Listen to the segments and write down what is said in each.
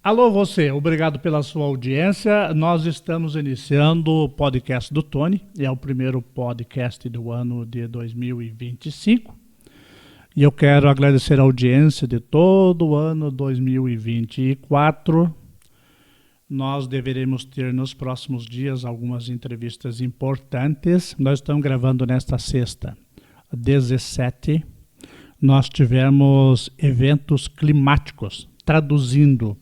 Alô você, obrigado pela sua audiência. Nós estamos iniciando o podcast do Tony, é o primeiro podcast do ano de 2025. E eu quero agradecer a audiência de todo o ano 2024. Nós deveremos ter nos próximos dias algumas entrevistas importantes. Nós estamos gravando nesta sexta, 17. Nós tivemos eventos climáticos, traduzindo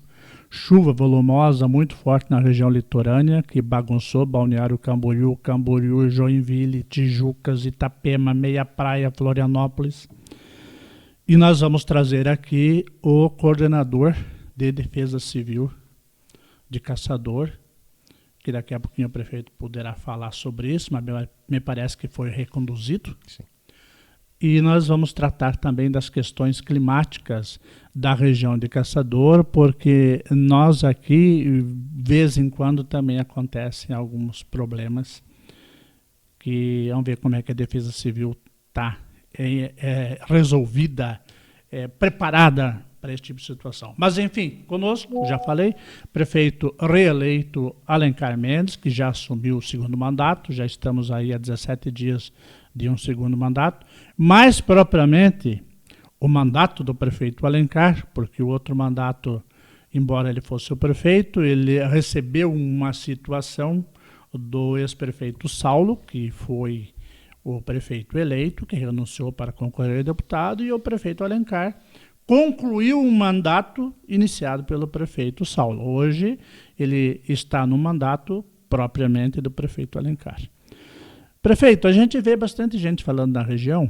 chuva volumosa muito forte na região litorânea, que bagunçou Balneário Camboriú, Joinville, Tijucas, Itapema, Meia Praia, Florianópolis. E nós vamos trazer aqui o coordenador de Defesa Civil de Caçador, que daqui a pouquinho o prefeito poderá falar sobre isso, mas me parece que foi reconduzido. Sim. E nós vamos tratar também das questões climáticas da região de Caçador, porque nós aqui, de vez em quando, também acontecem alguns problemas que vamos ver como é que a Defesa Civil está resolvida, preparada para esse tipo de situação. Mas, enfim, conosco, já falei, prefeito reeleito Alencar Mendes, que já assumiu o segundo mandato, já estamos aí há 17 dias de um segundo mandato, mais propriamente o mandato do prefeito Alencar, porque o outro mandato, embora ele fosse o prefeito, ele recebeu uma situação do ex-prefeito Saulo, que foi o prefeito eleito, que renunciou para concorrer a deputado, e o prefeito Alencar concluiu um mandato iniciado pelo prefeito Saulo. Hoje ele está no mandato propriamente do prefeito Alencar. Prefeito, a gente vê bastante gente falando na região,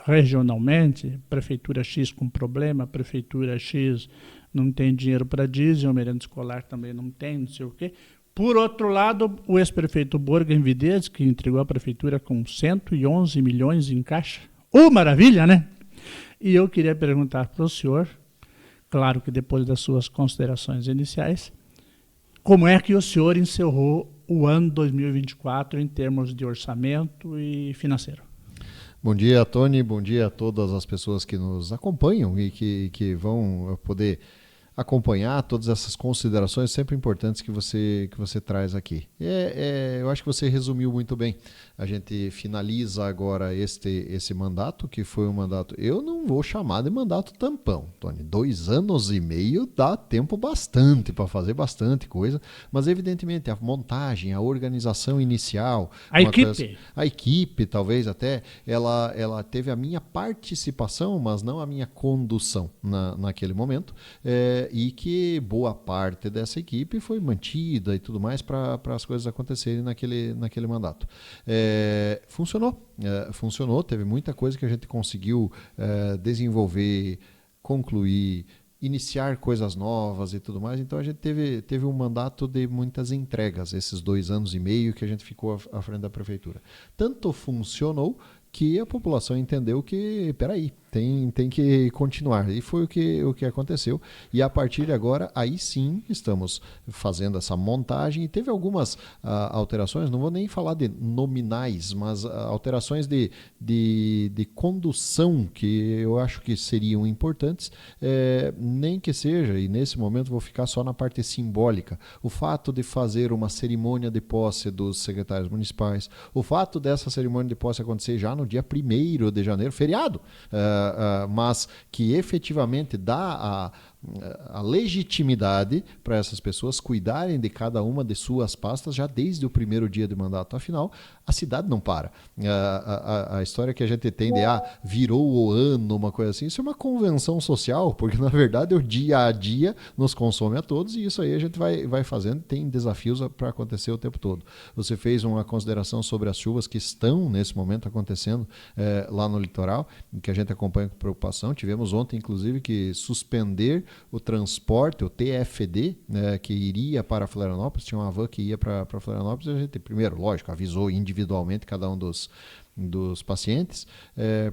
regionalmente, prefeitura X com problema, prefeitura X não tem dinheiro para diesel, merenda escolar também não tem, não sei o quê. Por outro lado, o ex-prefeito Borgen Videz, que entregou a prefeitura com 111 milhões em caixa. Maravilha, né? E eu queria perguntar para o senhor, claro que depois das suas considerações iniciais, como é que o senhor encerrou o ano 2024 em termos de orçamento e financeiro? Bom dia, Tony. Bom dia a todas as pessoas que nos acompanham e que vão poder acompanhar todas essas considerações sempre importantes que você traz aqui. Eu acho que você resumiu muito bem. A gente finaliza agora esse mandato, que foi um mandato, eu não vou chamar de mandato tampão, Tony. 2 anos e meio dá tempo bastante para fazer bastante coisa, mas evidentemente a montagem, a organização inicial, a equipe talvez até, ela teve a minha participação, mas não a minha condução naquele momento, e que boa parte dessa equipe foi mantida e tudo mais para as coisas acontecerem naquele mandato. Funcionou, teve muita coisa que a gente conseguiu desenvolver, concluir, iniciar coisas novas e tudo mais, então a gente teve um mandato de muitas entregas, esses 2 anos e meio que a gente ficou à frente da prefeitura. Tanto funcionou que a população entendeu que, peraí, tem que continuar. E foi o que aconteceu. E a partir de agora, aí sim, estamos fazendo essa montagem. E teve algumas alterações, não vou nem falar de nominais, mas alterações de condução que eu acho que seriam importantes, nem que seja, e nesse momento vou ficar só na parte simbólica, o fato de fazer uma cerimônia de posse dos secretários municipais, o fato dessa cerimônia de posse acontecer já no dia 1º de janeiro, feriado, mas que efetivamente dá a legitimidade para essas pessoas cuidarem de cada uma de suas pastas já desde o primeiro dia de mandato. Afinal, a cidade não para. A história que a gente tem de virou o ano, uma coisa assim, isso é uma convenção social, porque na verdade o dia a dia nos consome a todos e isso aí a gente vai fazendo, tem desafios para acontecer o tempo todo. Você fez uma consideração sobre as chuvas que estão nesse momento acontecendo lá no litoral, que a gente acompanha com preocupação. Tivemos ontem, inclusive, que suspender o transporte, o TFD, né, que iria para Florianópolis, tinha uma van que ia para Florianópolis, a gente primeiro, lógico, avisou individualmente cada um dos pacientes,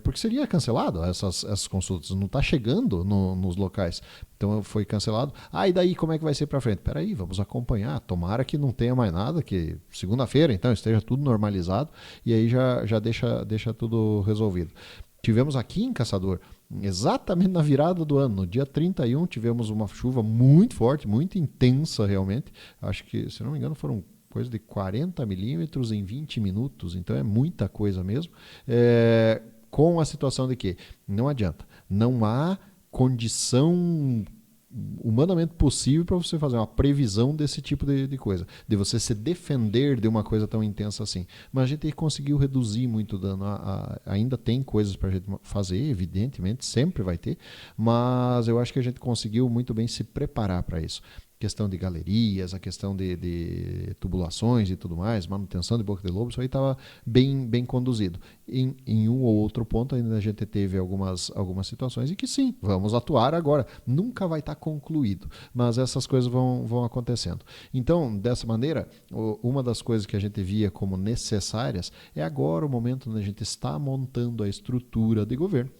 porque seria cancelado essas consultas, não está chegando nos locais. Então foi cancelado. E daí como é que vai ser para frente? Peraí, vamos acompanhar, tomara que não tenha mais nada, que segunda-feira então esteja tudo normalizado e aí já deixa tudo resolvido. Tivemos aqui em Caçador exatamente na virada do ano, no dia 31, tivemos uma chuva muito forte, muito intensa realmente. Acho que, se não me engano, foram coisa de 40 milímetros em 20 minutos, então é muita coisa mesmo. Com a situação de que não adianta, não há condição humanamente possível para você fazer uma previsão desse tipo de coisa, de você se defender de uma coisa tão intensa assim. Mas a gente conseguiu reduzir muito o dano. Ainda tem coisas para a gente fazer, evidentemente, sempre vai ter, mas eu acho que a gente conseguiu muito bem se preparar para isso. Questão de galerias, a questão de tubulações e tudo mais, manutenção de boca de lobo, isso aí estava bem conduzido. Em um ou outro ponto ainda a gente teve algumas situações em que sim, vamos atuar agora. Nunca vai estar concluído, mas essas coisas vão acontecendo. Então, dessa maneira, uma das coisas que a gente via como necessárias é agora o momento onde a gente está montando a estrutura de governo.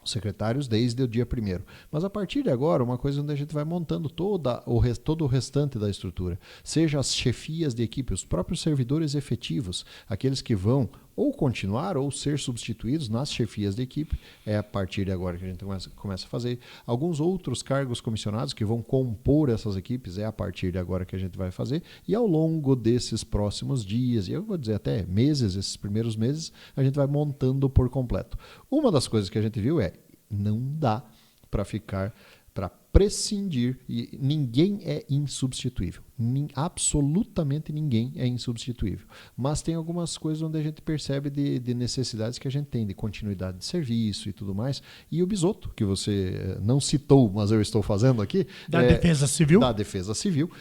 Os secretários desde o dia 1º. Mas a partir de agora, uma coisa onde a gente vai montando todo o restante da estrutura, seja as chefias de equipe, os próprios servidores efetivos, aqueles que vão ou continuar ou ser substituídos nas chefias de equipe, é a partir de agora que a gente começa a fazer. Alguns outros cargos comissionados que vão compor essas equipes, é a partir de agora que a gente vai fazer, e ao longo desses próximos dias, e eu vou dizer até meses, esses primeiros meses, a gente vai montando por completo. Uma das coisas que a gente viu não dá para prescindir, e ninguém é insubstituível. Absolutamente ninguém é insubstituível. Mas tem algumas coisas onde a gente percebe de necessidades que a gente tem, de continuidade de serviço e tudo mais. E o Bisotto, que você não citou, mas eu estou fazendo aqui. Da Defesa Civil. Da Defesa Civil.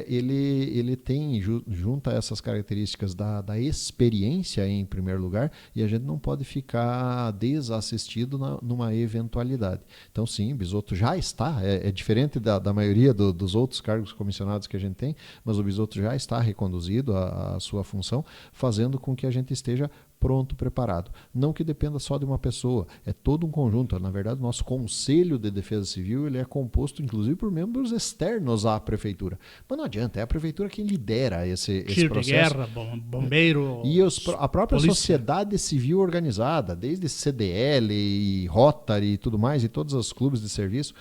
Ele tem, junta essas características da experiência em primeiro lugar, e a gente não pode ficar desassistido numa eventualidade. Então sim, o Bisotto já está, é diferente da maioria dos outros cargos comissionados que a gente tem, mas o Bisotto já está reconduzido à sua função, fazendo com que a gente esteja pronto, preparado. Não que dependa só de uma pessoa, é todo um conjunto. Na verdade, o nosso Conselho de Defesa Civil ele é composto, inclusive, por membros externos à Prefeitura. Mas não adianta, é a Prefeitura quem lidera esse processo. De guerra, bombeiro, e a própria polícia. Sociedade civil organizada, desde CDL e Rotary e tudo mais, e todos os clubes de serviço,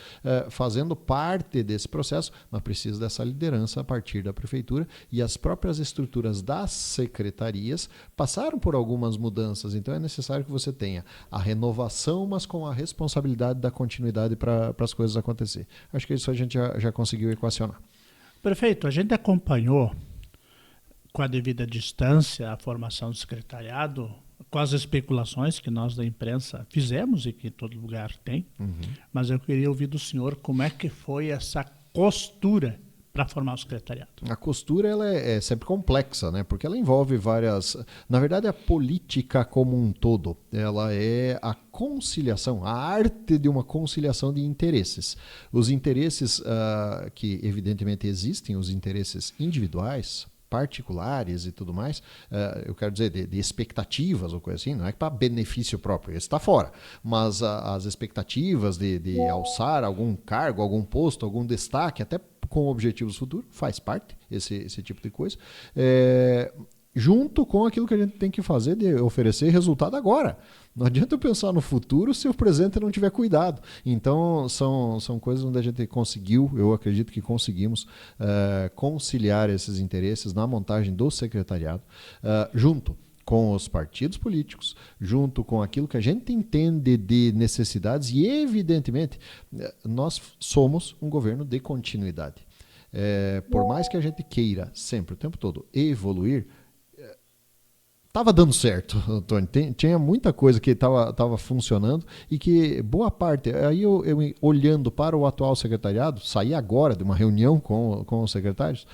fazendo parte desse processo, mas precisa dessa liderança a partir da Prefeitura, e as próprias estruturas das secretarias passaram por algumas mudanças, então é necessário que você tenha a renovação, mas com a responsabilidade da continuidade para as coisas acontecer. Acho que isso a gente já conseguiu equacionar. Prefeito, a gente acompanhou com a devida distância a formação do secretariado, com as especulações que nós da imprensa fizemos e que todo lugar tem, mas eu queria ouvir do senhor como é que foi essa costura para formar o secretariado. A costura ela é sempre complexa, né? Porque ela envolve várias... Na verdade, a política como um todo, ela é a conciliação, a arte de uma conciliação de interesses. Os interesses que evidentemente existem, os interesses individuais, particulares e tudo mais, eu quero dizer, de expectativas ou coisa assim, não é para benefício próprio, isso está fora, mas as expectativas de alçar algum cargo, algum posto, algum destaque, até com objetivos futuros, faz parte esse tipo de coisa, junto com aquilo que a gente tem que fazer de oferecer resultado agora. Não adianta eu pensar no futuro se o presente não tiver cuidado. Então, são coisas onde a gente conseguiu, eu acredito que conseguimos conciliar esses interesses na montagem do secretariado, junto com os partidos políticos, junto com aquilo que a gente entende de necessidades e, evidentemente, nós somos um governo de continuidade. Por mais que a gente queira sempre, o tempo todo, evoluir, estava dando certo, Antônio. Tinha muita coisa que estava funcionando e que boa parte... Aí eu olhando para o atual secretariado, saí agora de uma reunião com os secretários,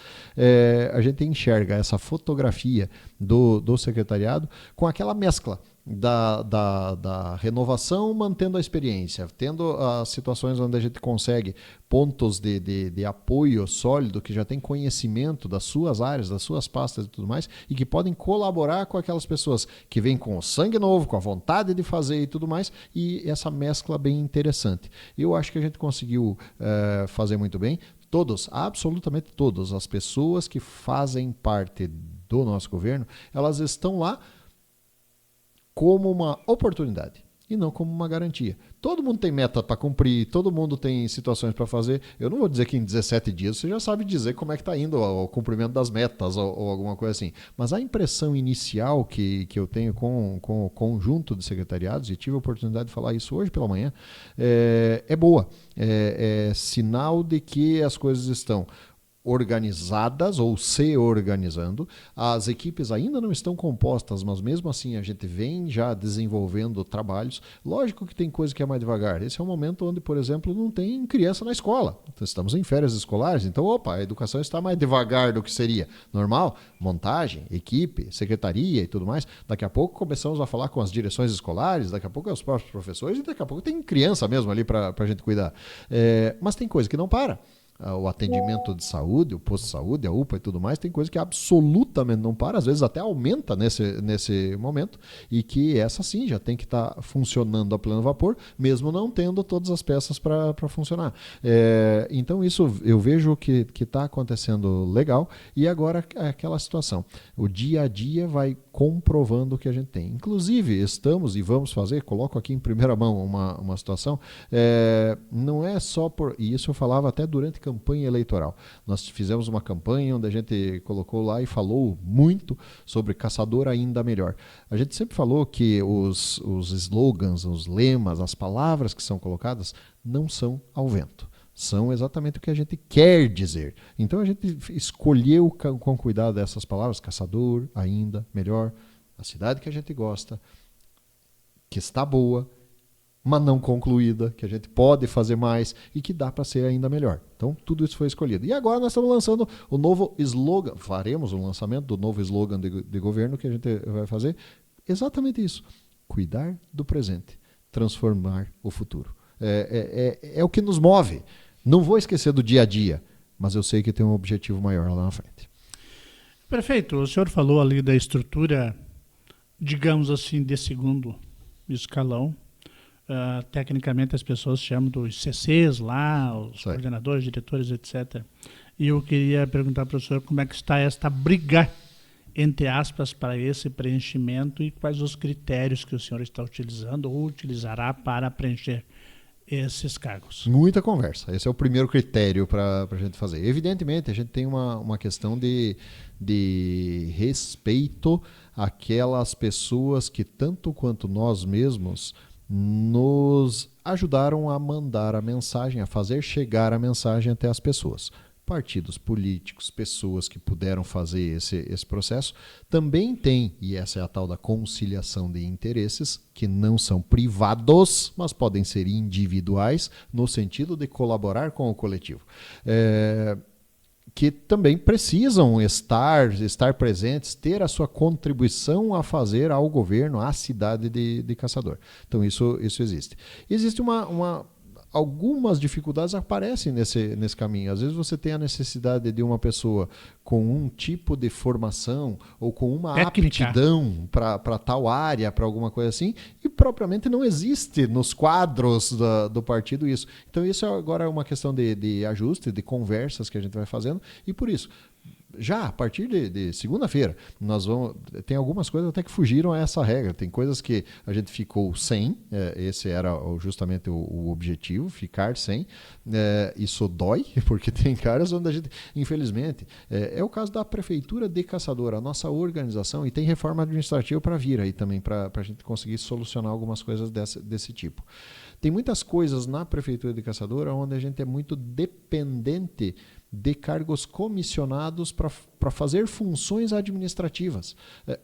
a gente enxerga essa fotografia do secretariado com aquela mescla da renovação, mantendo a experiência, tendo as situações onde a gente consegue pontos de apoio sólido, que já tem conhecimento das suas áreas, das suas pastas e tudo mais, e que podem colaborar com aquelas pessoas que vêm com o sangue novo, com a vontade de fazer e tudo mais, e essa mescla bem interessante. Eu acho que a gente conseguiu fazer muito bem. Todos, absolutamente todas as pessoas que fazem parte do nosso governo, elas estão lá como uma oportunidade. e não como uma garantia. Todo mundo tem meta para cumprir, todo mundo tem situações para fazer. Eu não vou dizer que em 17 dias você já sabe dizer como é que está indo o cumprimento das metas ou alguma coisa assim. Mas a impressão inicial que eu tenho com o conjunto de secretariados, e tive a oportunidade de falar isso hoje pela manhã, é boa. É sinal de que as coisas estão organizadas ou se organizando. As equipes ainda não estão compostas, mas mesmo assim a gente vem já desenvolvendo trabalhos. Lógico que tem coisa que é mais devagar. Esse é um momento onde, por exemplo, não tem criança na escola. Então, estamos em férias escolares, então, a educação está mais devagar do que seria normal. Montagem, equipe, secretaria e tudo mais. Daqui a pouco começamos a falar com as direções escolares, daqui a pouco é os próprios professores e daqui a pouco tem criança mesmo ali para a gente cuidar. Mas tem coisa que não para. O atendimento de saúde, o posto de saúde, a UPA e tudo mais, tem coisa que absolutamente não para, às vezes até aumenta nesse momento, e que essa sim já tem que estar funcionando a pleno vapor, mesmo não tendo todas as peças para funcionar. Então isso eu vejo que está acontecendo legal, e agora é aquela situação. O dia a dia vai comprovando o que a gente tem. Inclusive, estamos e vamos fazer, coloco aqui em primeira mão uma situação, não é só por... E isso eu falava até durante campanha eleitoral. Nós fizemos uma campanha onde a gente colocou lá e falou muito sobre caçador ainda melhor. A gente sempre falou que os slogans, os lemas, as palavras que são colocadas não são ao vento. São exatamente o que a gente quer dizer. Então a gente escolheu com cuidado essas palavras, caçador, ainda melhor, a cidade que a gente gosta, que está boa, mas não concluída, que a gente pode fazer mais e que dá para ser ainda melhor. Então, tudo isso foi escolhido. E agora nós estamos lançando o novo slogan, faremos o lançamento do novo slogan de governo que a gente vai fazer. Exatamente isso. Cuidar do presente, transformar o futuro. É o que nos move. Não vou esquecer do dia a dia, mas eu sei que tem um objetivo maior lá na frente. Prefeito, o senhor falou ali da estrutura, digamos assim, de segundo escalão. Tecnicamente as pessoas chamam dos CCs lá, os coordenadores, diretores, etc. E eu queria perguntar para o senhor como é que está esta briga, entre aspas, para esse preenchimento e quais os critérios que o senhor está utilizando ou utilizará para preencher esses cargos. Muita conversa. Esse é o primeiro critério para a gente fazer. Evidentemente, a gente tem uma questão de respeito àquelas pessoas que, tanto quanto nós mesmos, nos ajudaram a mandar a mensagem, a fazer chegar a mensagem até as pessoas. Partidos políticos, pessoas que puderam fazer esse processo, também tem, e essa é a tal da conciliação de interesses, que não são privados, mas podem ser individuais, no sentido de colaborar com o coletivo. Que também precisam estar presentes, ter a sua contribuição a fazer ao governo, à cidade de Caçador. Então isso existe. Existe algumas dificuldades aparecem nesse caminho. Às vezes você tem a necessidade de uma pessoa com um tipo de formação ou com uma técnica, aptidão para tal área, para alguma coisa assim, e propriamente não existe nos quadros do partido isso. Então isso agora é uma questão de ajuste, de conversas que a gente vai fazendo, e por isso, já a partir de segunda-feira, tem algumas coisas até que fugiram a essa regra. Tem coisas que a gente ficou sem, esse era justamente o objetivo, ficar sem. Isso dói, porque tem caras onde a gente, infelizmente, é o caso da Prefeitura de Caçador, a nossa organização, e tem reforma administrativa para vir aí também, para a gente conseguir solucionar algumas coisas desse tipo. Tem muitas coisas na Prefeitura de Caçador onde a gente é muito dependente de cargos comissionados para fazer funções administrativas.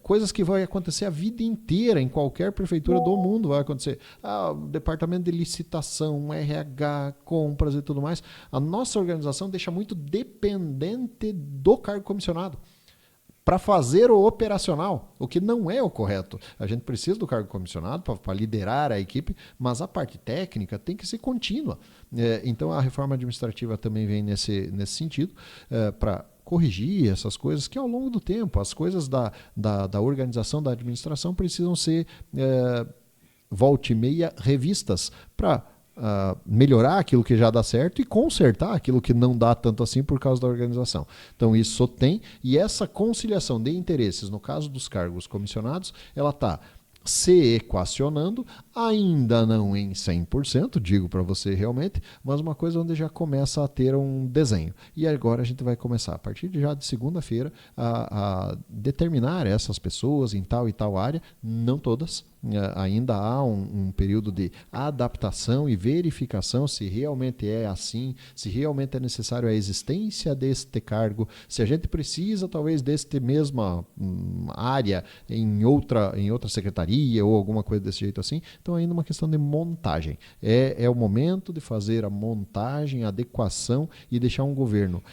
Coisas que vai acontecer a vida inteira em qualquer prefeitura do mundo vai acontecer. O departamento de licitação, RH, compras e tudo mais. A nossa organização deixa muito dependente do cargo comissionado para fazer o operacional, o que não é o correto. A gente precisa do cargo comissionado para liderar a equipe, mas a parte técnica tem que ser contínua. Então a reforma administrativa também vem nesse sentido, para corrigir essas coisas que ao longo do tempo, as coisas da organização da administração precisam ser volta e meia revistas para melhorar aquilo que já dá certo e consertar aquilo que não dá tanto assim por causa da organização. Então isso tem, e essa conciliação de interesses, no caso dos cargos comissionados, ela está se equacionando, ainda não em 100%, digo para você realmente, mas uma coisa onde já começa a ter um desenho. E agora a gente vai começar, a partir de já de segunda-feira, a determinar essas pessoas em tal e tal área, não todas, ainda há um período de adaptação e verificação se realmente é assim, se realmente é necessário a existência deste cargo, se a gente precisa talvez deste mesma área em outra secretaria ou alguma coisa desse jeito assim. Então ainda uma questão de montagem. É o momento de fazer a montagem, a adequação e deixar um governo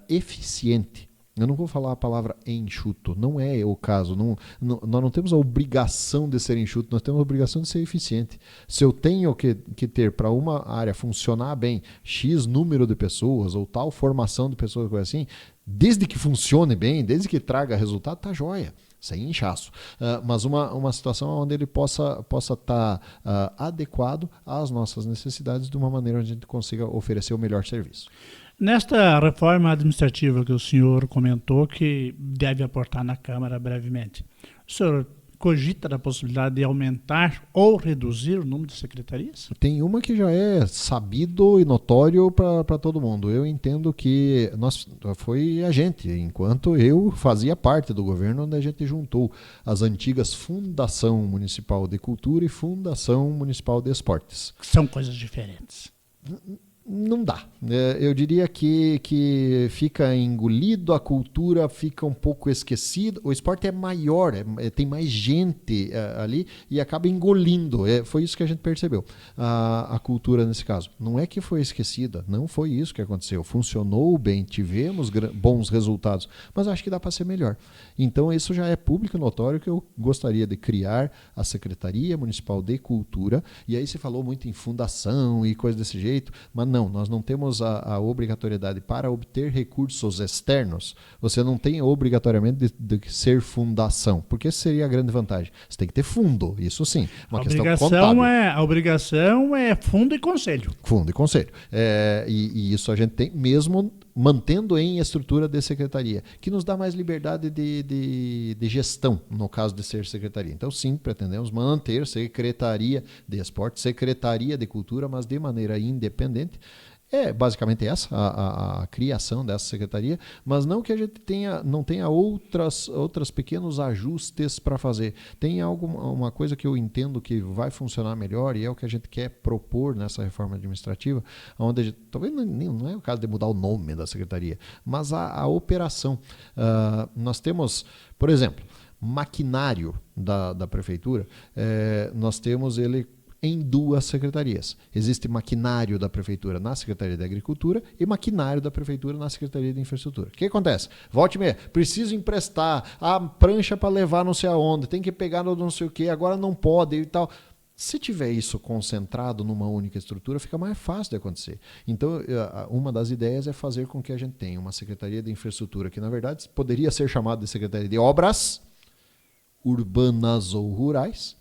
eficiente. Eu não vou falar a palavra enxuto, não é o caso. Nós não temos a obrigação de ser enxuto, nós temos a obrigação de ser eficiente. Se eu tenho que ter para uma área funcionar bem X número de pessoas ou tal formação de pessoas, coisa assim, desde que funcione bem, desde que traga resultado, tá joia. Sem inchaço, mas uma situação onde ele possa estar adequado às nossas necessidades de uma maneira onde a gente consiga oferecer o melhor serviço. Nesta reforma administrativa que o senhor comentou que deve aportar na Câmara brevemente, o senhor cogita da possibilidade de aumentar ou reduzir o número de secretarias? Tem uma que já é sabido e notório para todo mundo. Eu entendo que foi a gente, enquanto eu fazia parte do governo, onde a gente juntou as antigas Fundação Municipal de Cultura e Fundação Municipal de Esportes. São coisas diferentes. Não dá. Eu diria que fica engolido, a cultura fica um pouco esquecida. O esporte é maior, tem mais gente ali e acaba engolindo. Foi isso que a gente percebeu. A cultura nesse caso. Não é que foi esquecida, não foi isso que aconteceu. Funcionou bem, tivemos bons resultados, mas acho que dá para ser melhor. Então isso já é público e notório que eu gostaria de criar a Secretaria Municipal de Cultura. E aí você falou muito em fundação e coisa desse jeito, mas não, nós não temos a obrigatoriedade para obter recursos externos. Você não tem obrigatoriamente de ser fundação, porque essa seria a grande vantagem. Você tem que ter fundo, isso sim. Uma questão contábil. A obrigação é fundo e conselho. Fundo e conselho. E isso a gente tem mesmo mantendo em estrutura de secretaria, que nos dá mais liberdade de gestão, no caso de ser secretaria. Então, sim, pretendemos manter Secretaria de Esporte, Secretaria de Cultura, mas de maneira independente. É basicamente essa a criação dessa secretaria, mas não que a gente não tenha outros pequenos ajustes para fazer. Tem uma coisa que eu entendo que vai funcionar melhor e é o que a gente quer propor nessa reforma administrativa, onde talvez não é o caso de mudar o nome da secretaria, mas a operação. Nós temos, por exemplo, maquinário da prefeitura, nós temos ele em duas secretarias. Existe maquinário da prefeitura na Secretaria de Agricultura e maquinário da prefeitura na Secretaria de Infraestrutura. O que acontece? Volte e meia, preciso emprestar a prancha para levar não sei aonde, tem que pegar no não sei o que, agora não pode e tal. Se tiver isso concentrado numa única estrutura, fica mais fácil de acontecer. Então, uma das ideias é fazer com que a gente tenha uma Secretaria de Infraestrutura, que na verdade poderia ser chamada de Secretaria de Obras Urbanas ou Rurais.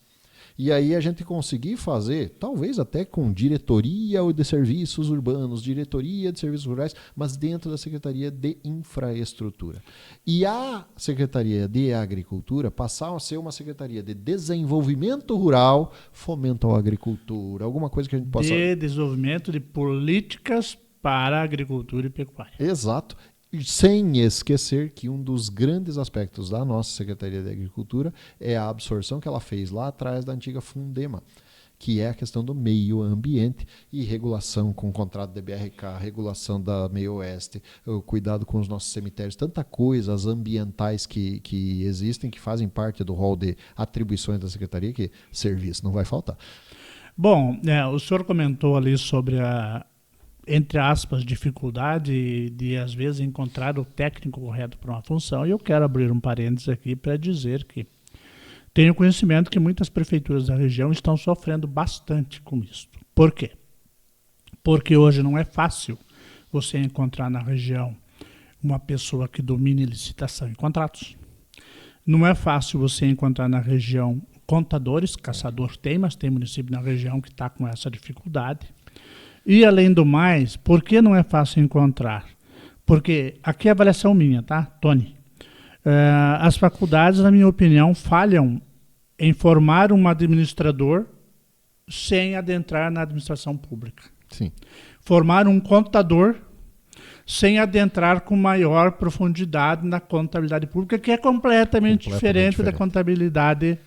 E aí a gente conseguir fazer, talvez até com diretoria de serviços urbanos, diretoria de serviços rurais, mas dentro da Secretaria de Infraestrutura. E a Secretaria de Agricultura passar a ser uma Secretaria de Desenvolvimento Rural, Fomento à Agricultura, alguma coisa que a gente possa... De desenvolvimento de políticas para a agricultura e pecuária. Exato. Sem esquecer que um dos grandes aspectos da nossa Secretaria de Agricultura é a absorção que ela fez lá atrás da antiga Fundema, que é a questão do meio ambiente e regulação com o contrato de BRK, regulação da Meio Oeste, o cuidado com os nossos cemitérios, tanta coisa, as ambientais que existem, que fazem parte do rol de atribuições da Secretaria, que serviço não vai faltar. Bom, o senhor comentou ali sobre a, entre aspas, dificuldade de às vezes encontrar o técnico correto para uma função, e eu quero abrir um parênteses aqui para dizer que tenho conhecimento que muitas prefeituras da região estão sofrendo bastante com isso. Por quê? Porque hoje não é fácil você encontrar na região uma pessoa que domine licitação e contratos. Não é fácil você encontrar na região contadores, Caçador tem, mas tem município na região que está com essa dificuldade. E, além do mais, por que não é fácil encontrar? Porque, aqui é a avaliação minha, tá, Tony? As faculdades, na minha opinião, falham em formar um administrador sem adentrar na administração pública. Sim. Formar um contador sem adentrar com maior profundidade na contabilidade pública, que é completamente diferente da contabilidade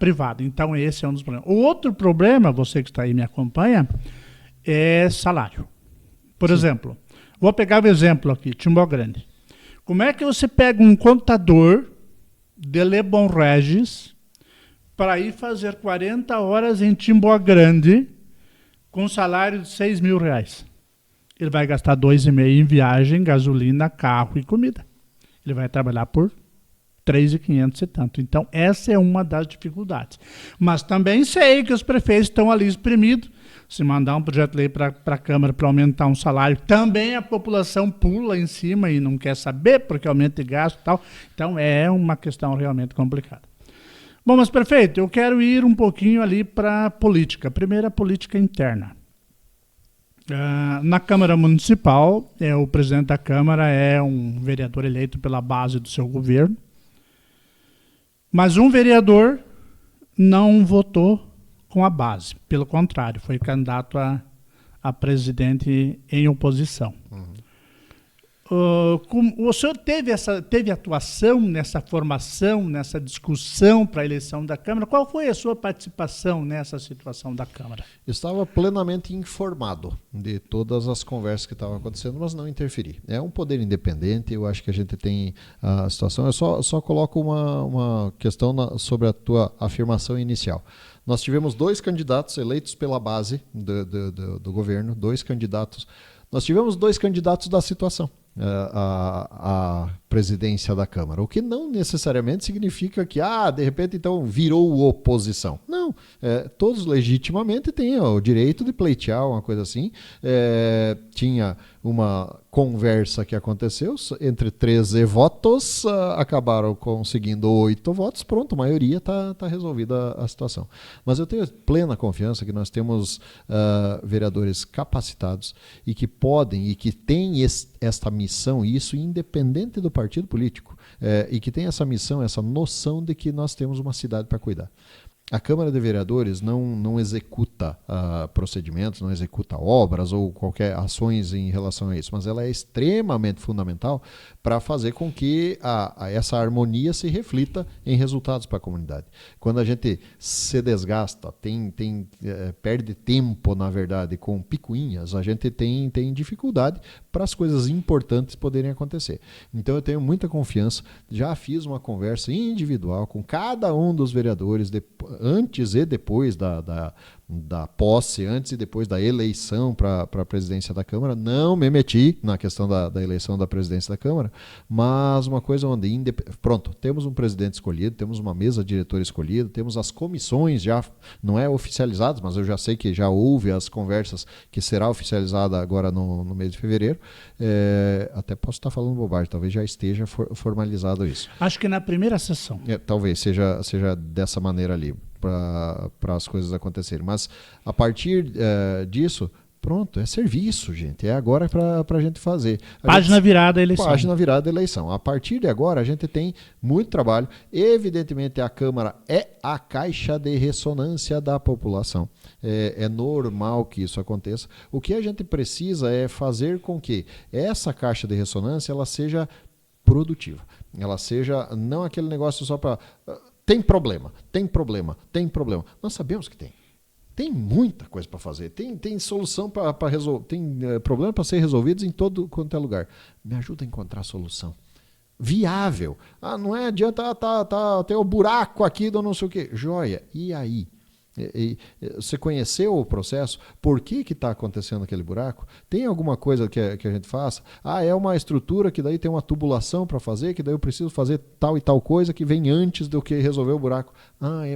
privada. Então, esse é um dos problemas. O outro problema, você que está aí me acompanha, é salário. Por exemplo, vou pegar o exemplo aqui, Timbó Grande. Como é que você pega um contador de Lebon Regis para ir fazer 40 horas em Timbó Grande com um salário de R$6.000? Ele vai gastar 2,5 em viagem, gasolina, carro e comida. Ele vai trabalhar por 3.500 e tanto. Então, essa é uma das dificuldades. Mas também sei que os prefeitos estão ali espremidos. Se mandar um projeto de lei para a Câmara para aumentar um salário, também a população pula em cima e não quer saber porque aumenta de gasto e tal. Então, é uma questão realmente complicada. Bom, mas prefeito, eu quero ir um pouquinho ali para a política. Primeiro, a política interna. Na Câmara Municipal, o presidente da Câmara é um vereador eleito pela base do seu governo, mas um vereador não votou com a base. Pelo contrário, foi candidato a presidente em oposição. O senhor teve atuação nessa formação, nessa discussão para a eleição da Câmara? Qual foi a sua participação nessa situação da Câmara? Estava plenamente informado de todas as conversas que estavam acontecendo, mas não interferi. É um poder independente, eu acho que a gente tem a situação. Eu só coloco uma questão sobre a tua afirmação inicial. Nós tivemos 2 candidatos eleitos pela base do governo, 2 candidatos. Nós tivemos 2 candidatos da situação. A presidência da Câmara, o que não necessariamente significa que, de repente, então, virou oposição. Não, todos legitimamente têm o direito de pleitear uma coisa assim. Tinha uma conversa que aconteceu entre 13 votos, acabaram conseguindo 8 votos, pronto, a maioria está resolvida a situação. Mas eu tenho plena confiança que nós temos vereadores capacitados e que podem e que têm esta missão, e isso independente do partido político, e que tem essa missão, essa noção de que nós temos uma cidade para cuidar. A Câmara de Vereadores não executa procedimentos, não executa obras ou qualquer ações em relação a isso, mas ela é extremamente fundamental para fazer com que essa harmonia se reflita em resultados para a comunidade. Quando a gente se desgasta, perde tempo, na verdade, com picuinhas, a gente tem dificuldade para as coisas importantes poderem acontecer. Então eu tenho muita confiança, já fiz uma conversa individual com cada um dos vereadores, antes e depois da posse, antes e depois da eleição para a presidência da Câmara. Não me meti na questão da eleição da presidência da Câmara, mas uma coisa onde, pronto, temos um presidente escolhido, temos uma mesa diretora escolhida, temos as comissões já, não é oficializadas, mas eu já sei que já houve as conversas que será oficializada agora no mês de fevereiro. Até posso estar falando bobagem, talvez já esteja formalizado isso. Acho que na primeira sessão. Talvez seja dessa maneira ali, para as coisas acontecerem. Mas a partir disso, pronto, é serviço, gente. É agora para a gente fazer. Página virada a eleição. Página virada a eleição. A partir de agora, a gente tem muito trabalho. Evidentemente, a Câmara é a caixa de ressonância da população. É normal que isso aconteça. O que a gente precisa é fazer com que essa caixa de ressonância ela seja produtiva. Ela seja não aquele negócio só para... Tem problema. Nós sabemos que tem. Tem muita coisa para fazer. Tem solução para resolver. Tem problema para ser resolvidos em todo quanto é lugar. Me ajuda a encontrar a solução. Viável. Não é adianta, tem o buraco aqui do não sei o quê. Joia. E aí? Você conheceu o processo? Por que está acontecendo aquele buraco? Tem alguma coisa que a gente faça? É uma estrutura que daí tem uma tubulação para fazer, que daí eu preciso fazer tal e tal coisa que vem antes do que resolver o buraco.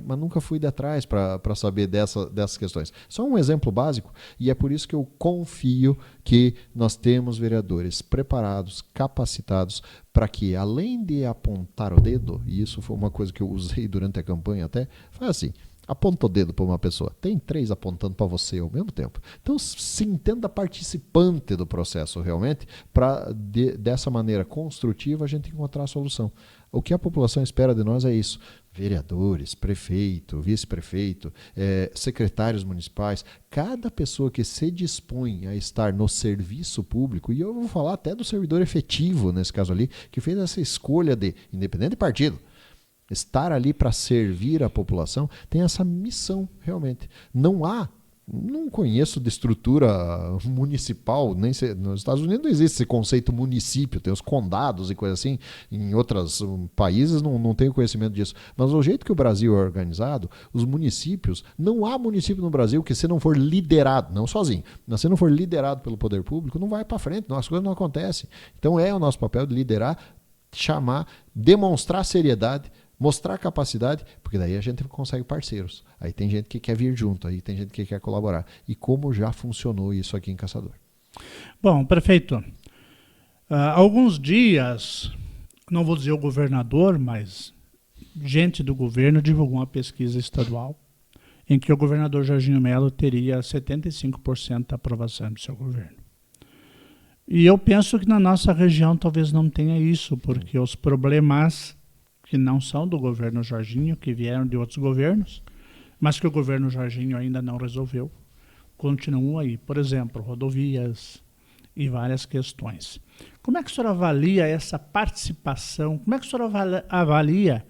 Mas nunca fui de atrás para saber dessas questões. Só um exemplo básico, e é por isso que eu confio que nós temos vereadores preparados, capacitados, para que, além de apontar o dedo, e isso foi uma coisa que eu usei durante a campanha até, foi assim: aponta o dedo para uma pessoa, tem 3 apontando para você ao mesmo tempo. Então se entenda participante do processo realmente, para dessa maneira construtiva a gente encontrar a solução. O que a população espera de nós é isso. Vereadores, prefeito, vice-prefeito, secretários municipais, cada pessoa que se dispõe a estar no serviço público, e eu vou falar até do servidor efetivo, nesse caso ali, que fez essa escolha de, independente de partido, estar ali para servir a população, tem essa missão realmente. Não conheço de estrutura municipal, nem nos Estados Unidos não existe esse conceito município, tem os condados e coisa assim, em outros países não tenho conhecimento disso, mas o jeito que o Brasil é organizado, os municípios, não há município no Brasil que se não for liderado, não sozinho, mas se não for liderado pelo poder público, não vai para frente, as coisas não acontecem. Então é o nosso papel de liderar, chamar, demonstrar seriedade, mostrar capacidade, porque daí a gente consegue parceiros. Aí tem gente que quer vir junto, aí tem gente que quer colaborar. E como já funcionou isso aqui em Caçador? Bom, prefeito, há alguns dias, não vou dizer o governador, mas gente do governo divulgou uma pesquisa estadual em que o governador Jorginho Melo teria 75% da aprovação do seu governo. E eu penso que na nossa região talvez não tenha isso, porque os problemas que não são do governo Jorginho, que vieram de outros governos, mas que o governo Jorginho ainda não resolveu, continuam aí. Por exemplo, rodovias e várias questões. Como é que o senhor avalia essa participação? Como é que o senhor avalia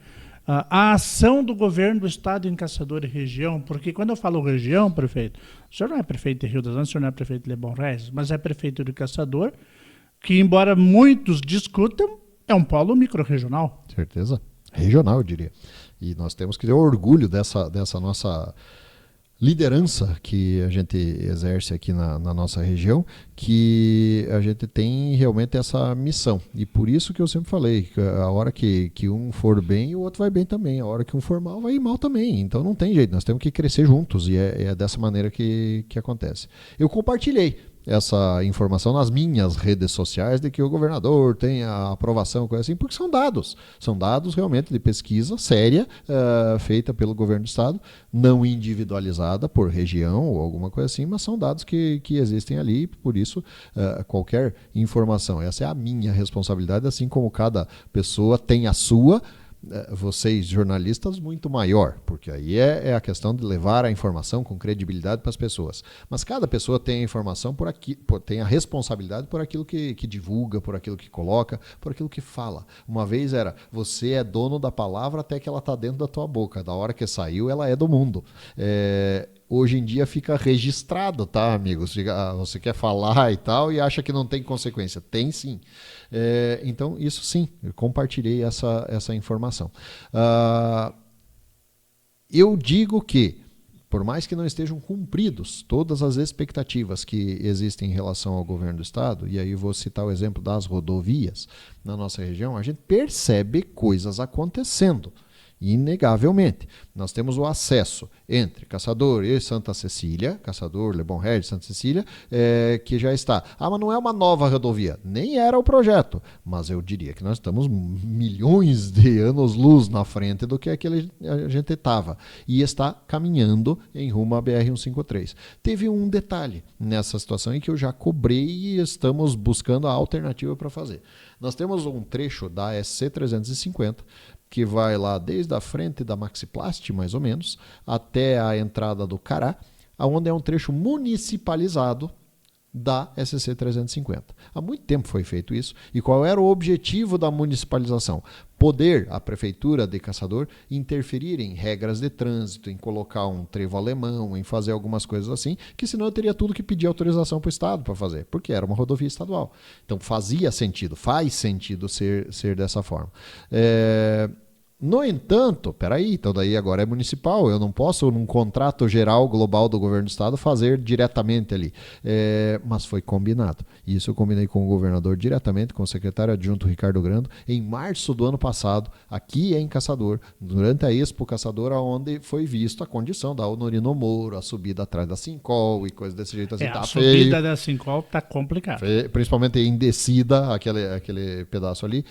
a ação do governo do Estado em Caçador e região? Porque quando eu falo região, prefeito, o senhor não é prefeito de Rio das Antas, o senhor não é prefeito de Lebon Reis, mas é prefeito de Caçador, que embora muitos discutam, é um polo microrregional. Certeza. Regional, eu diria. E nós temos que ter orgulho dessa nossa liderança que a gente exerce aqui na nossa região, que a gente tem realmente essa missão. E por isso que eu sempre falei, que a hora que um for bem, o outro vai bem também. A hora que um for mal, vai ir mal também. Então não tem jeito, nós temos que crescer juntos e é dessa maneira que acontece. Eu compartilhei essa informação nas minhas redes sociais de que o governador tem a aprovação, coisa assim, porque são dados realmente de pesquisa séria, feita pelo governo do estado, não individualizada por região ou alguma coisa assim, mas são dados que existem ali, por isso qualquer informação, essa é a minha responsabilidade, assim como cada pessoa tem a sua, vocês jornalistas muito maior, porque aí é a questão de levar a informação com credibilidade para as pessoas, mas cada pessoa tem a informação tem a responsabilidade por aquilo que divulga, por aquilo que coloca, por aquilo que fala. Uma vez era, você é dono da palavra até que ela está dentro da tua boca, da hora que saiu ela é do mundo. Hoje em dia fica registrado, tá, amigos? Você quer falar e tal e acha que não tem consequência. Tem sim. Então, isso sim, eu compartilhei essa informação. Eu digo que, por mais que não estejam cumpridos todas as expectativas que existem em relação ao governo do estado, e aí vou citar o exemplo das rodovias na nossa região, a gente percebe coisas acontecendo. Inegavelmente. Nós temos o acesso entre Caçador e Santa Cecília, Caçador, Lebon Reis, Santa Cecília, que já está. Mas não é uma nova rodovia. Nem era o projeto. Mas eu diria que nós estamos milhões de anos-luz na frente do que aquele a gente estava. E está caminhando em rumo à BR-153. Teve um detalhe nessa situação em que eu já cobrei e estamos buscando a alternativa para fazer. Nós temos um trecho da SC-350 que vai lá desde a frente da Maxiplast, mais ou menos, até a entrada do Cará, onde é um trecho municipalizado da SC 350. Há muito tempo foi feito isso. E qual era o objetivo da municipalização? Poder a prefeitura de Caçador interferir em regras de trânsito, em colocar um trevo alemão, em fazer algumas coisas assim, que senão eu teria tudo que pedir autorização para o Estado para fazer, porque era uma rodovia estadual. Então fazia sentido, faz sentido ser dessa forma. No entanto, então daí agora é municipal, eu não posso, num contrato geral global do governo do estado, fazer diretamente ali. Mas foi combinado. Isso eu combinei com o governador diretamente, com o secretário adjunto Ricardo Grando, em março do ano passado, aqui em Caçador, durante a Expo Caçador, onde foi visto a condição da Honorino Moro, a subida atrás da Sincol e coisas desse jeito assim. A subida da Sincol tá complicada. Principalmente em descida, aquele pedaço ali.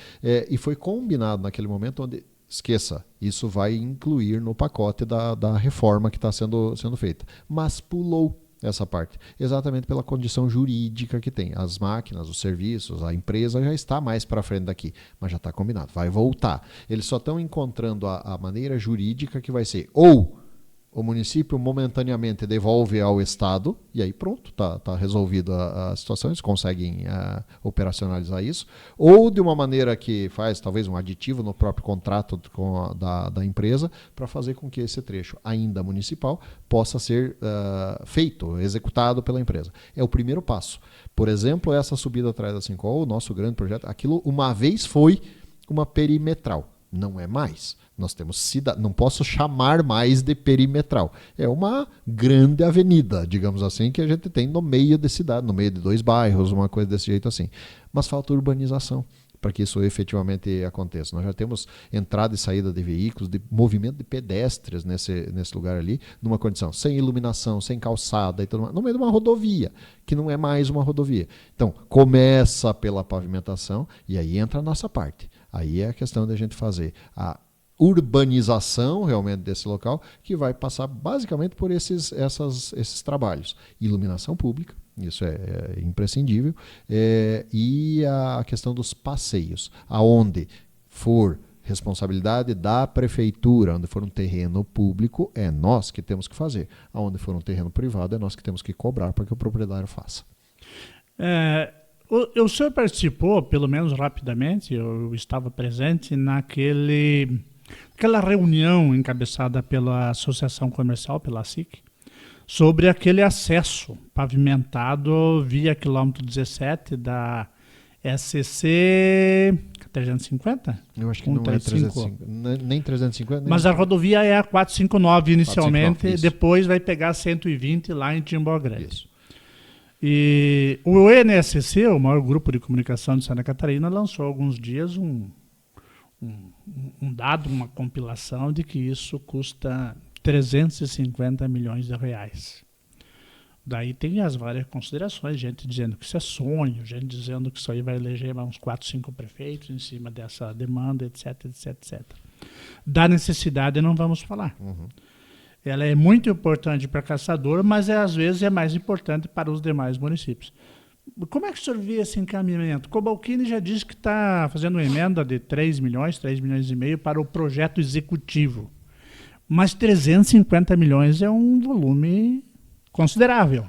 E foi combinado naquele momento onde esqueça, isso vai incluir no pacote da reforma que está sendo feita. Mas pulou essa parte? Exatamente pela condição jurídica que tem. As máquinas, os serviços, a empresa já está mais para frente daqui, mas já está combinado, vai voltar. Eles só estão encontrando a maneira jurídica que vai ser ou o município momentaneamente devolve ao Estado, e aí pronto, está resolvida a situação, eles conseguem operacionalizar isso, ou de uma maneira que faz talvez um aditivo no próprio contrato da empresa, para fazer com que esse trecho ainda municipal possa ser feito, executado pela empresa. É o primeiro passo. Por exemplo, essa subida atrás da 5O, o nosso grande projeto, aquilo uma vez foi uma perimetral, não é mais. Nós temos cidade, não posso chamar mais de perimetral. É uma grande avenida, digamos assim, que a gente tem no meio da cidade, no meio de 2 bairros, uma coisa desse jeito assim. Mas falta urbanização para que isso efetivamente aconteça. Nós já temos entrada e saída de veículos, de movimento de pedestres nesse lugar ali, numa condição sem iluminação, sem calçada, e tudo mais, no meio de uma rodovia, que não é mais uma rodovia. Então, começa pela pavimentação e aí entra a nossa parte. Aí é a questão de a gente fazer a urbanização realmente desse local, que vai passar basicamente por esses trabalhos. Iluminação pública, isso é imprescindível, e a questão dos passeios, aonde for responsabilidade da prefeitura, onde for um terreno público, é nós que temos que fazer. Aonde for um terreno privado, é nós que temos que cobrar para que o proprietário faça. O senhor participou, pelo menos rapidamente, eu estava presente naquela reunião encabeçada pela Associação Comercial, pela SIC, sobre aquele acesso pavimentado via quilômetro 17 da SCC 350? Eu acho que não é 350, nem 350. Nem mas a rodovia é a 459 inicialmente, 459, depois vai pegar 120 lá em Timbó Grande. Isso. E o ENSC, o maior grupo de comunicação de Santa Catarina, lançou há alguns dias um dado, uma compilação de que isso custa 350 milhões de reais. Daí tem as várias considerações, gente dizendo que isso é sonho, gente dizendo que isso aí vai eleger uns 4, 5 prefeitos em cima dessa demanda, etc, etc, etc. Da necessidade não vamos falar. Uhum. Ela é muito importante para Caçador, mas às vezes é mais importante para os demais municípios. Como é que o senhor vê esse encaminhamento? Cobalcini já disse que está fazendo uma emenda de 3 milhões e meio para o projeto executivo. Mas 350 milhões é um volume considerável.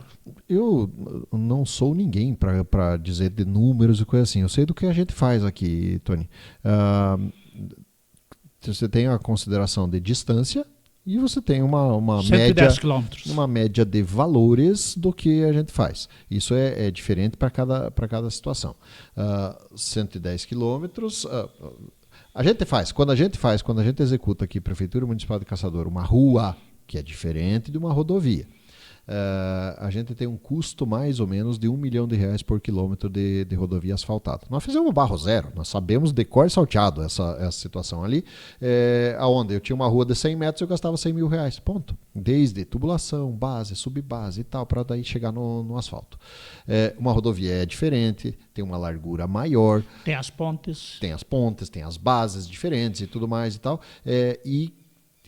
Eu não sou ninguém para dizer de números e coisa assim. Eu sei do que a gente faz aqui, Tony. Você tem a consideração de distância, e você tem uma média de valores do que a gente faz. Isso é diferente para cada situação. 110 quilômetros, a gente faz, quando a gente executa aqui, Prefeitura Municipal de Caçador, uma rua que é diferente de uma rodovia. A gente tem um custo mais ou menos de R$1 milhão por quilômetro de rodovia asfaltada. Nós fizemos barro zero, nós sabemos de cor salteado essa situação ali, aonde eu tinha uma rua de 100 metros e eu gastava R$100 mil, ponto. Desde tubulação, base, subbase e tal, para daí chegar no asfalto. Uma rodovia é diferente, tem uma largura maior. Tem as pontes. Tem as bases diferentes e tudo mais e tal. E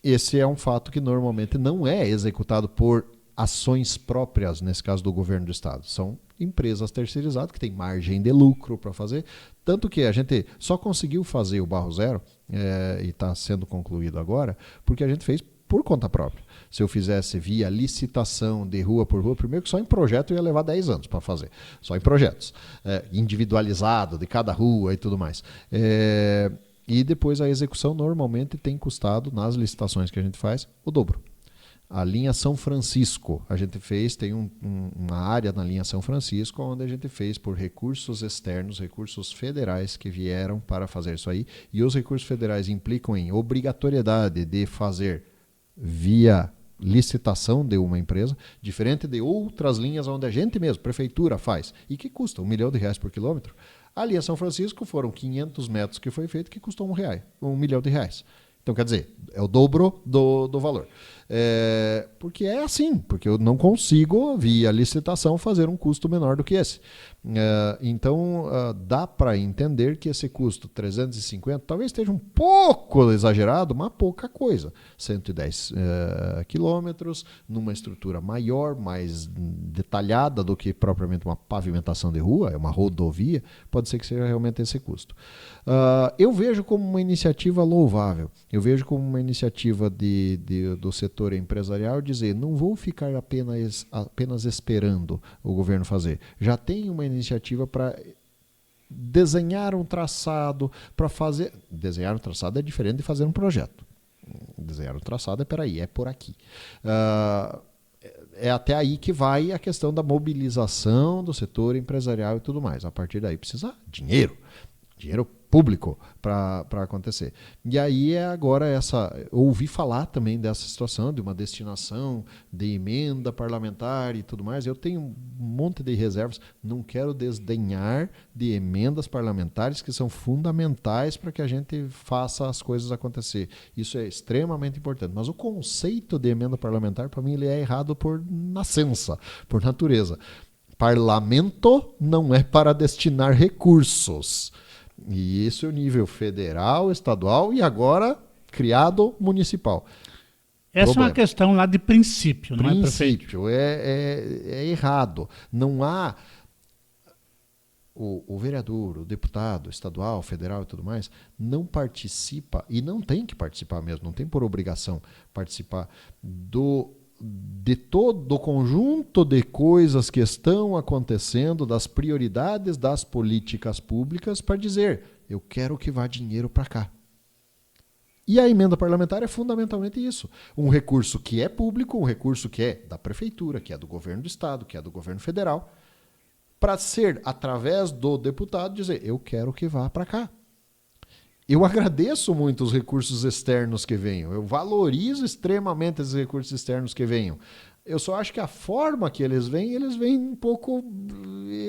esse é um fato que normalmente não é executado por ações próprias, nesse caso do governo do estado. São empresas terceirizadas que têm margem de lucro para fazer, tanto que a gente só conseguiu fazer o barro zero, e está sendo concluído agora, porque a gente fez por conta própria. Se eu fizesse via licitação de rua por rua, primeiro que só em projeto eu ia levar 10 anos para fazer, só em projetos, individualizado de cada rua e tudo mais. E depois a execução normalmente tem custado, nas licitações que a gente faz, o dobro. A linha São Francisco, a gente fez, tem uma área na linha São Francisco, onde a gente fez por recursos externos, recursos federais que vieram para fazer isso aí, e os recursos federais implicam em obrigatoriedade de fazer via licitação de uma empresa, diferente de outras linhas onde a gente mesmo, prefeitura, faz, e que custa R$1 milhão por quilômetro. A linha São Francisco foram 500 metros que foi feito, que custou R$1 milhão. Então, quer dizer, é o dobro do valor. Porque é assim, porque eu não consigo, via licitação, fazer um custo menor do que esse. Então, dá para entender que esse custo 350 talvez esteja um pouco exagerado, mas pouca coisa. 110 quilômetros, numa estrutura maior, mais detalhada do que propriamente uma pavimentação de rua, é uma rodovia, pode ser que seja realmente esse custo. Eu vejo como uma iniciativa louvável, eu vejo como uma iniciativa do setor empresarial dizer, não vou ficar apenas esperando o governo fazer, já tem uma iniciativa para desenhar um traçado, para fazer... Desenhar um traçado é diferente de fazer um projeto. Desenhar um traçado é por aqui. É até aí que vai a questão da mobilização do setor empresarial e tudo mais. A partir daí precisa dinheiro público para acontecer. E aí agora ouvi falar também dessa situação de uma destinação de emenda parlamentar e tudo mais. Eu tenho um monte de reservas, não quero desdenhar de emendas parlamentares que são fundamentais para que a gente faça as coisas acontecer. Isso é extremamente importante. Mas o conceito de emenda parlamentar, para mim, ele é errado por nascença, por natureza. Parlamento não é para destinar recursos. E isso é o nível federal, estadual e agora criado municipal. Essa é uma questão lá de princípio, não é, prefeito? Princípio, é errado. Não há... O vereador, o deputado estadual, federal e tudo mais, não participa, e não tem que participar mesmo, não tem por obrigação participar de todo o conjunto de coisas que estão acontecendo, das prioridades das políticas públicas, para dizer, eu quero que vá dinheiro para cá. E a emenda parlamentar é fundamentalmente isso. Um recurso que é público, um recurso que é da prefeitura, que é do governo do estado, que é do governo federal, para ser, através do deputado, dizer, eu quero que vá para cá. Eu agradeço muito os recursos externos que venham. Eu valorizo extremamente esses recursos externos que venham. Eu só acho que a forma que eles vêm um pouco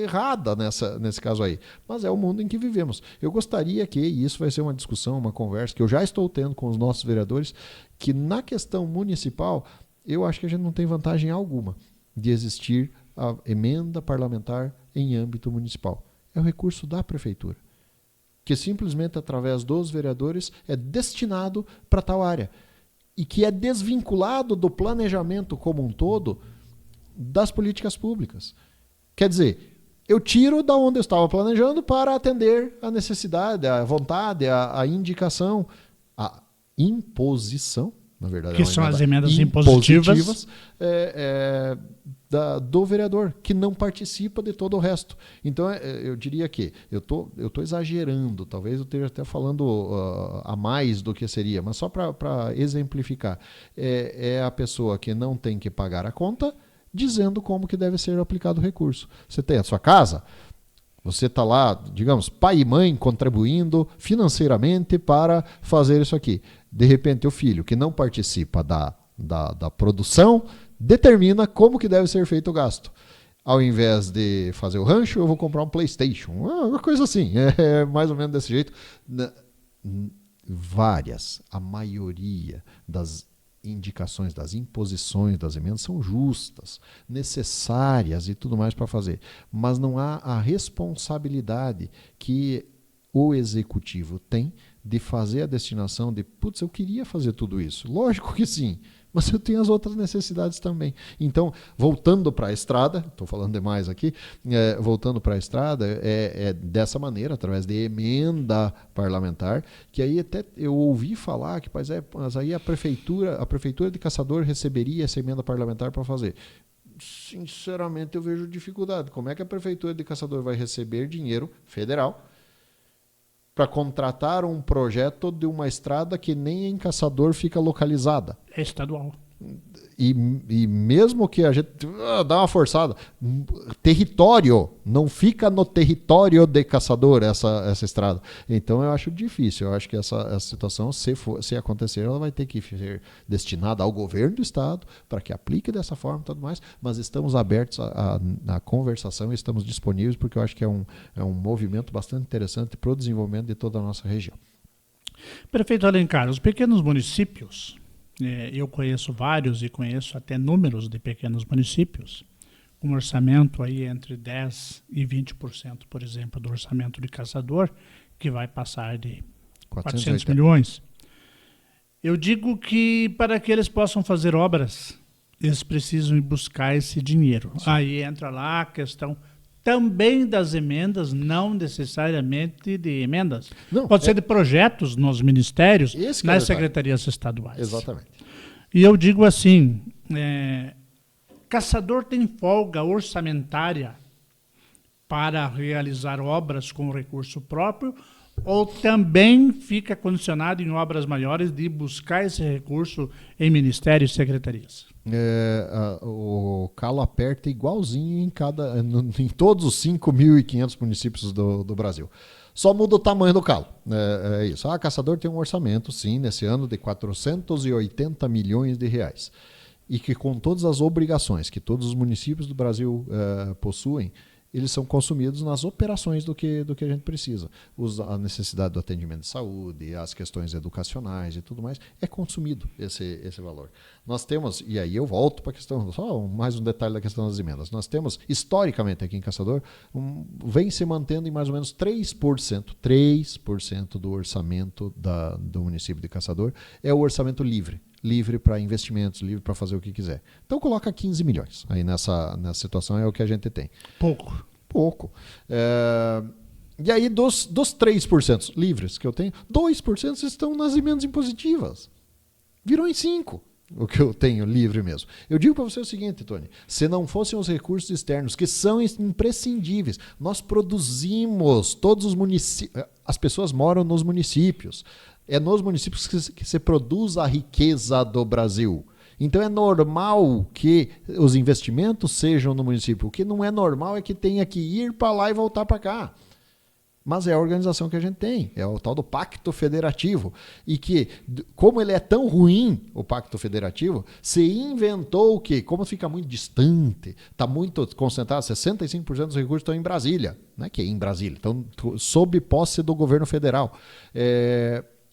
errada nesse caso aí. Mas é o mundo em que vivemos. Eu gostaria que, e isso vai ser uma discussão, uma conversa, que eu já estou tendo com os nossos vereadores, que na questão municipal, eu acho que a gente não tem vantagem alguma de existir a emenda parlamentar em âmbito municipal. É o recurso da prefeitura, que simplesmente através dos vereadores é destinado para tal área e que é desvinculado do planejamento como um todo das políticas públicas. Quer dizer, eu tiro da onde eu estava planejando para atender a necessidade, a vontade, a indicação, a imposição, na verdade. Que são as emendas impositivas do vereador, que não participa de todo o resto. Então, eu diria que eu tô exagerando, talvez eu esteja até falando a mais do que seria, mas só para exemplificar. É a pessoa que não tem que pagar a conta, dizendo como que deve ser aplicado o recurso. Você tem a sua casa, você está lá, digamos, pai e mãe contribuindo financeiramente para fazer isso aqui. De repente, o filho que não participa da produção determina como que deve ser feito o gasto. Ao invés de fazer o rancho, eu vou comprar um PlayStation. Uma coisa assim, é mais ou menos desse jeito. A maioria das indicações, das imposições das emendas são justas, necessárias e tudo mais para fazer. Mas não há a responsabilidade que o executivo tem de fazer a destinação de, eu queria fazer tudo isso. Lógico que sim, mas eu tenho as outras necessidades também. Então, voltando para a estrada, estou falando demais aqui, voltando para a estrada, é dessa maneira, através de emenda parlamentar, que aí até eu ouvi falar que mas aí a prefeitura de Caçador receberia essa emenda parlamentar para fazer. Sinceramente, eu vejo dificuldade. Como é que a prefeitura de Caçador vai receber dinheiro federal para contratar um projeto de uma estrada que nem em Caçador fica localizada? É estadual. E mesmo que a gente dá uma forçada, território, não fica no território de Caçador essa estrada. Então eu acho difícil, eu acho que essa situação, se acontecer, ela vai ter que ser destinada ao governo do estado para que aplique dessa forma e tudo mais, mas estamos abertos à conversação e estamos disponíveis porque eu acho que é um movimento bastante interessante para o desenvolvimento de toda a nossa região. Prefeito Alencar, os pequenos municípios, eu conheço vários e conheço até números de pequenos municípios, um orçamento aí entre 10% e 20%, por exemplo, do orçamento de caçador, que vai passar de 400 milhões. Eu digo que para que eles possam fazer obras, eles precisam ir buscar esse dinheiro. Sim. Aí entra lá a questão também das emendas, não necessariamente de emendas. Não, pode ser de projetos nos ministérios, nas secretarias estaduais. Exatamente. E eu digo assim, caçador tem folga orçamentária para realizar obras com recurso próprio, ou também fica condicionado em obras maiores de buscar esse recurso em ministérios e secretarias? O calo aperta igualzinho em todos os 5.500 municípios do Brasil. Só muda o tamanho do calo. É isso. Caçador tem um orçamento, sim, nesse ano de 480 milhões de reais. E que com todas as obrigações que todos os municípios do Brasil possuem, eles são consumidos nas operações do que a gente precisa. A necessidade do atendimento de saúde, as questões educacionais e tudo mais, é consumido esse valor. Nós temos, e aí eu volto para a questão, só mais um detalhe da questão das emendas. Nós temos, historicamente aqui em Caçador, vem se mantendo em mais ou menos 3% do orçamento do município de Caçador é o orçamento livre para investimentos, livre para fazer o que quiser. Então coloca 15 milhões. Aí nessa situação é o que a gente tem. Pouco. E aí dos 3% livres que eu tenho, 2% estão nas emendas impositivas. Virou em 5%. O que eu tenho livre mesmo. Eu digo para você o seguinte, Tony, se não fossem os recursos externos, que são imprescindíveis, nós produzimos, todos os municípios, as pessoas moram nos municípios, é nos municípios que se produz a riqueza do Brasil. Então é normal que os investimentos sejam no município. O que não é normal é que tenha que ir para lá e voltar para cá. Mas é a organização que a gente tem, é o tal do Pacto Federativo. E que, como ele é tão ruim, o Pacto Federativo, se inventou o quê? Como fica muito distante, está muito concentrado, 65% dos recursos estão em Brasília, não é que é em Brasília, estão sob posse do governo federal.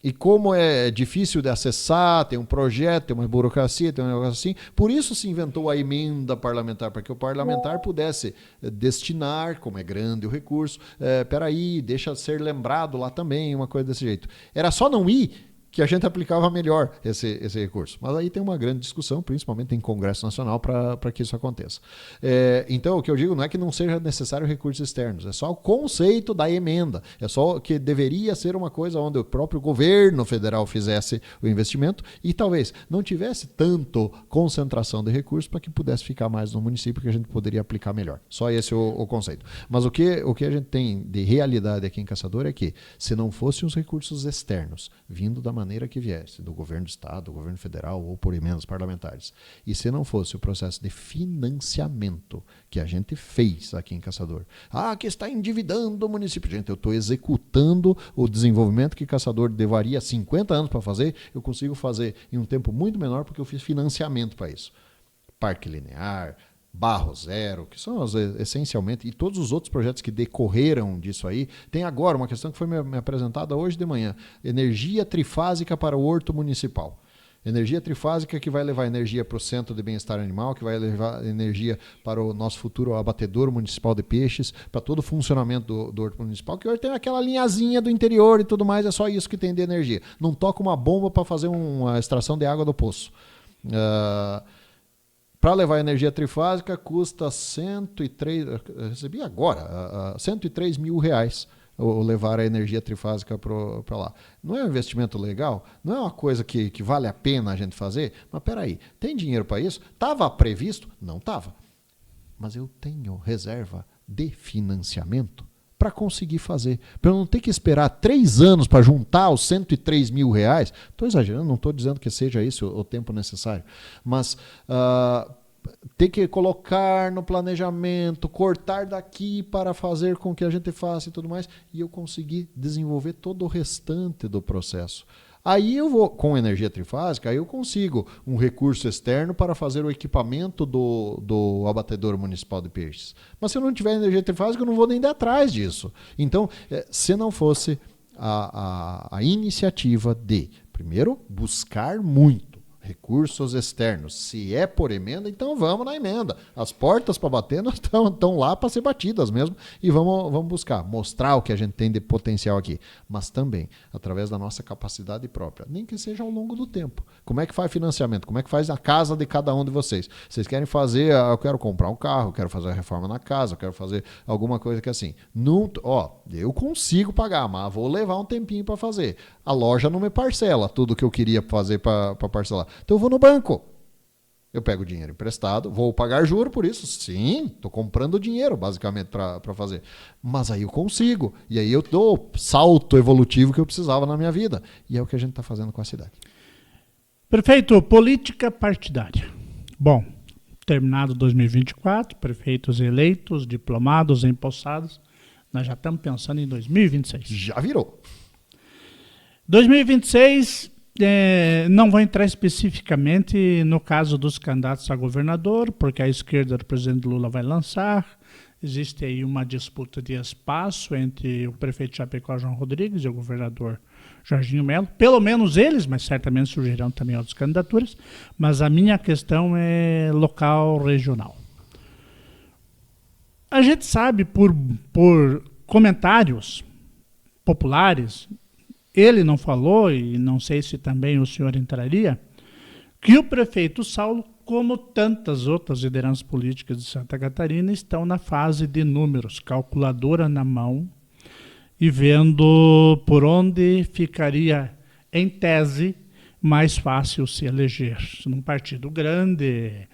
E como é difícil de acessar, tem um projeto, tem uma burocracia, tem um negócio assim, por isso se inventou a emenda parlamentar, para que o parlamentar pudesse destinar, como é grande o recurso, peraí, deixa ser lembrado lá também, uma coisa desse jeito. Era só não ir que a gente aplicava melhor esse recurso. Mas aí tem uma grande discussão, principalmente em Congresso Nacional, para que isso aconteça. Então, o que eu digo não é que não seja necessário recursos externos, é só o conceito da emenda. É só que deveria ser uma coisa onde o próprio governo federal fizesse o investimento e talvez não tivesse tanto concentração de recursos para que pudesse ficar mais no município que a gente poderia aplicar melhor. Só esse o conceito. Mas o que a gente tem de realidade aqui em Caçador é que, se não fossem os recursos externos vindo da maneira que viesse, do governo do estado, do governo federal ou por emendas parlamentares, e se não fosse o processo de financiamento que a gente fez aqui em Caçador, que está endividando o município. Gente, eu estou executando o desenvolvimento que Caçador levaria 50 anos para fazer, eu consigo fazer em um tempo muito menor porque eu fiz financiamento para isso. Parque Linear, Barro Zero, que são essencialmente, e todos os outros projetos que decorreram disso aí. Tem agora uma questão que foi me apresentada hoje de manhã: energia trifásica para o horto municipal. Energia trifásica que vai levar energia para o Centro de Bem-Estar Animal, que vai levar energia para o nosso futuro abatedouro municipal de peixes, para todo o funcionamento do horto municipal, que hoje tem aquela linhazinha do interior e tudo mais, é só isso que tem de energia. Não toca uma bomba para fazer uma extração de água do poço. Para levar energia trifásica custa 103, recebi agora, 103 mil reais levar a energia trifásica para lá. Não é um investimento legal? Não é uma coisa que vale a pena a gente fazer? Mas peraí, tem dinheiro para isso? Estava previsto? Não estava. Mas eu tenho reserva de financiamento para conseguir fazer. Para eu não ter que esperar 3 anos para juntar os 103 mil reais. Estou exagerando, não estou dizendo que seja esse o tempo necessário. Mas ter que colocar no planejamento, cortar daqui para fazer com que a gente faça e tudo mais. E eu conseguir desenvolver todo o restante do processo. Aí eu vou, com energia trifásica, aí eu consigo um recurso externo para fazer o equipamento do abatedouro municipal de peixes. Mas se eu não tiver energia trifásica, eu não vou nem dar atrás disso. Então, se não fosse a iniciativa de, primeiro, buscar muito recursos externos. Se é por emenda, então vamos na emenda. As portas para bater estão lá para ser batidas mesmo e vamos buscar, mostrar o que a gente tem de potencial aqui. Mas também, através da nossa capacidade própria, nem que seja ao longo do tempo. Como é que faz financiamento? Como é que faz a casa de cada um de vocês? Vocês querem fazer, eu quero comprar um carro, eu quero fazer a reforma na casa, eu quero fazer alguma coisa que assim, eu consigo pagar, mas vou levar um tempinho para fazer. A loja não me parcela tudo que eu queria fazer para parcelar. Então eu vou no banco. Eu pego o dinheiro emprestado, vou pagar juro por isso. Sim, estou comprando dinheiro, basicamente, para fazer. Mas aí eu consigo. E aí eu dou o salto evolutivo que eu precisava na minha vida. E é o que a gente está fazendo com a cidade. Prefeito, política partidária. Bom, terminado 2024, prefeitos eleitos, diplomados, empossados. Nós já estamos pensando em 2026. Já virou. 2026, não vou entrar especificamente no caso dos candidatos a governador, porque a esquerda do presidente Lula vai lançar. Existe aí uma disputa de espaço entre o prefeito de Chapecó, João Rodrigues, e o governador Jorginho Melo. Pelo menos eles, mas certamente surgirão também outras candidaturas. Mas a minha questão é local, regional. A gente sabe por comentários populares, ele não falou, e não sei se também o senhor entraria, que o prefeito Saulo, como tantas outras lideranças políticas de Santa Catarina, estão na fase de números, calculadora na mão, e vendo por onde ficaria, em tese, mais fácil se eleger. Num partido grande,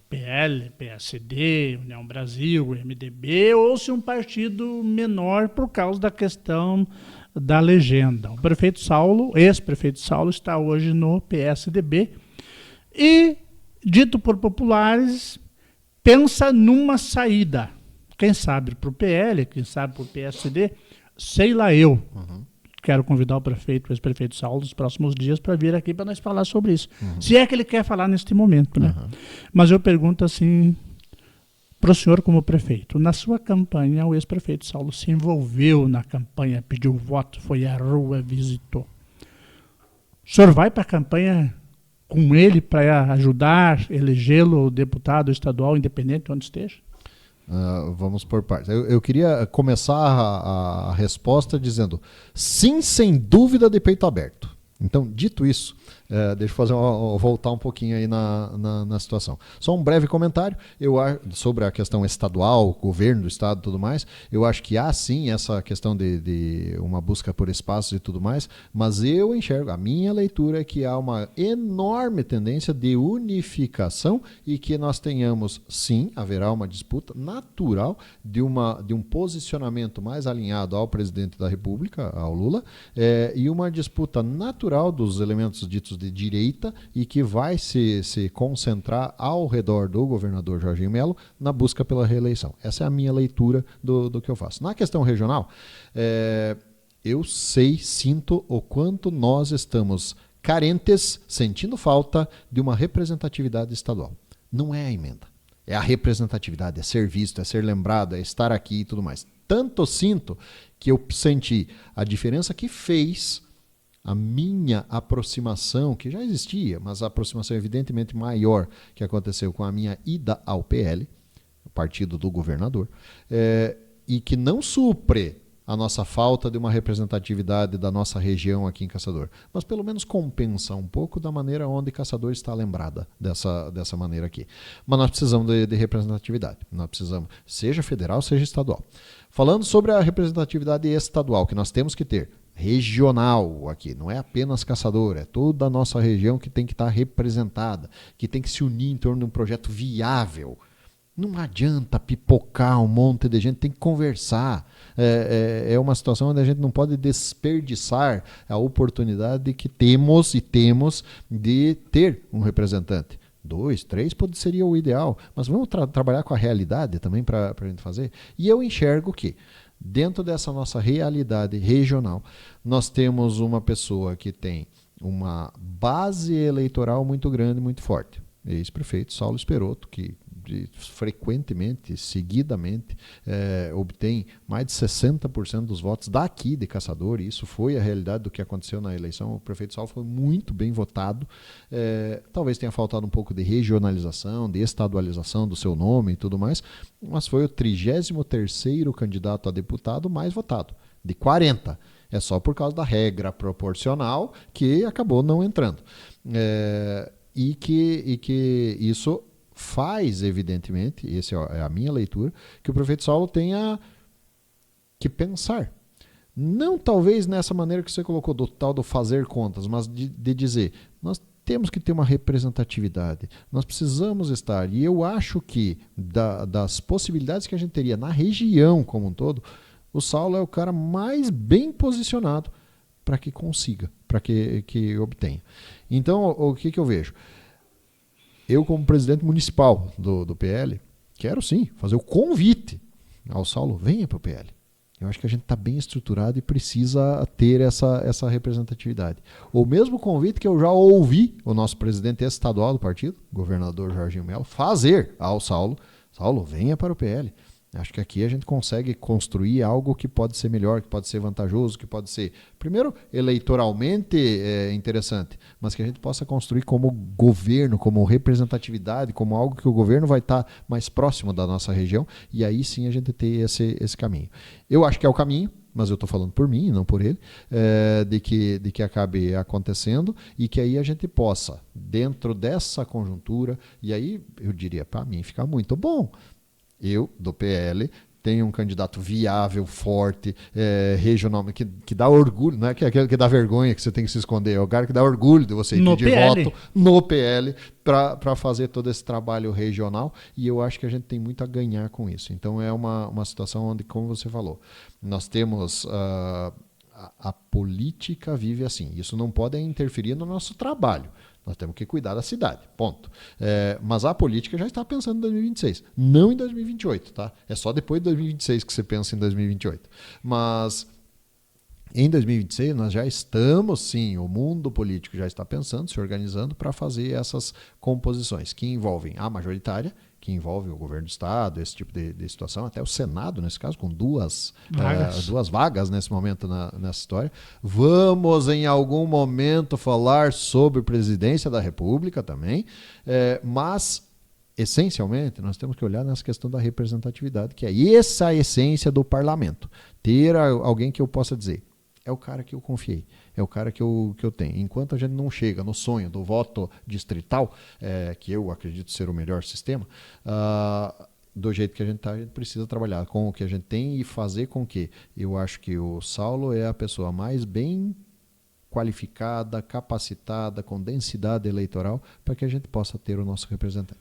PL, PSD, União Brasil, MDB, ou se um partido menor por causa da questão da legenda. O prefeito Saulo, ex-prefeito Saulo, está hoje no PSDB e, dito por populares, pensa numa saída. Quem sabe para o PL, quem sabe para o PSD, sei lá eu. Quero convidar o ex-prefeito Saulo nos próximos dias para vir aqui para nós falar sobre isso. Se é que ele quer falar neste momento, né? Mas eu pergunto assim para o senhor como prefeito. Na sua campanha, o ex-prefeito Saulo se envolveu na campanha, pediu voto, foi à rua, visitou. O senhor vai para a campanha com ele para ajudar, elegê-lo deputado estadual independente onde esteja? Vamos por partes. Eu queria começar a resposta dizendo sim, sem dúvida, de peito aberto. Então, dito isso, deixa eu voltar um pouquinho aí na situação. Só um breve comentário sobre a questão estadual, governo do estado e tudo mais. Eu acho que há sim essa questão de uma busca por espaços e tudo mais, mas eu enxergo, a minha leitura é que há uma enorme tendência de unificação e que nós tenhamos, sim, haverá uma disputa natural de um posicionamento mais alinhado ao presidente da República, ao Lula, e uma disputa natural dos elementos ditos de direita e que vai se concentrar ao redor do governador Jorginho Melo na busca pela reeleição. Essa é a minha leitura do que eu faço. Na questão regional, eu sinto o quanto nós estamos carentes, sentindo falta de uma representatividade estadual. Não é a emenda. É a representatividade, é ser visto, é ser lembrado, é estar aqui e tudo mais. Tanto sinto que eu senti a diferença que fez a minha aproximação, que já existia, mas a aproximação evidentemente maior que aconteceu com a minha ida ao PL, o partido do governador, e que não supre a nossa falta de uma representatividade da nossa região aqui em Caçador, mas pelo menos compensa um pouco da maneira onde Caçador está lembrada dessa maneira aqui. Mas nós precisamos de representatividade, nós precisamos, seja federal, seja estadual. Falando sobre a representatividade estadual, que nós temos que ter, regional aqui, não é apenas Caçador, é toda a nossa região que tem que estar representada, que tem que se unir em torno de um projeto viável. Não adianta pipocar um monte de gente, tem que conversar. É uma situação onde a gente não pode desperdiçar a oportunidade que temos de ter um representante. 2, 3 seria o ideal, mas vamos trabalhar com a realidade também para a gente fazer. E eu enxergo que dentro dessa nossa realidade regional, nós temos uma pessoa que tem uma base eleitoral muito grande, muito forte. Ex-prefeito Saulo Esperotto, que frequentemente, seguidamente, obtém mais de 60% dos votos daqui de Caçador, e isso foi a realidade do que aconteceu na eleição. O prefeito Saulo foi muito bem votado, talvez tenha faltado um pouco de regionalização, de estadualização do seu nome e tudo mais, mas foi o 33º candidato a deputado mais votado, de 40. É só por causa da regra proporcional que acabou não entrando. E que isso faz, evidentemente, essa é a minha leitura, que o prefeito Saulo tenha que pensar. Não talvez nessa maneira que você colocou, do tal do fazer contas, mas de dizer, nós temos que ter uma representatividade, nós precisamos estar, e eu acho que das possibilidades que a gente teria na região como um todo, o Saulo é o cara mais bem posicionado para que consiga, para que obtenha. Então, o que eu vejo? Eu, como presidente municipal do PL, quero sim fazer o convite ao Saulo, venha para o PL. Eu acho que a gente está bem estruturado e precisa ter essa representatividade. O mesmo convite que eu já ouvi o nosso presidente estadual do partido, governador Jorginho Melo, fazer ao Saulo. Saulo, venha para o PL. Acho que aqui a gente consegue construir algo que pode ser melhor, que pode ser vantajoso, que pode ser, primeiro, eleitoralmente interessante, mas que a gente possa construir como governo, como representatividade, como algo que o governo vai estar mais próximo da nossa região, e aí sim a gente ter esse caminho. Eu acho que é o caminho, mas eu estou falando por mim, não por ele, de que acabe acontecendo e que aí a gente possa, dentro dessa conjuntura, e aí eu diria, para mim fica muito bom. Eu, do PL, tenho um candidato viável, forte, regional, que dá orgulho, não é aquele que dá vergonha, que você tem que se esconder, é o cara que dá orgulho de você ir pedir voto no PL para fazer todo esse trabalho regional, e eu acho que a gente tem muito a ganhar com isso. Então é uma situação onde, como você falou, nós temos... a política vive assim, isso não pode interferir no nosso trabalho. Nós temos que cuidar da cidade, ponto. Mas a política já está pensando em 2026, não em 2028, tá? É só depois de 2026 que você pensa em 2028. Mas em 2026 nós já estamos, sim, o mundo político já está pensando, se organizando para fazer essas composições que envolvem a majoritária, que envolve o governo do estado, esse tipo de situação, até o Senado, nesse caso, com duas vagas nesse momento nessa história. Vamos, em algum momento, falar sobre presidência da República também, mas, essencialmente, nós temos que olhar nessa questão da representatividade, que é essa a essência do parlamento. Ter alguém que eu possa dizer, é o cara que eu confiei, é o cara que eu tenho. Enquanto a gente não chega no sonho do voto distrital, que eu acredito ser o melhor sistema, do jeito que a gente está, a gente precisa trabalhar com o que a gente tem e fazer com que, eu acho que o Saulo é a pessoa mais bem qualificada, capacitada, com densidade eleitoral, para que a gente possa ter o nosso representante.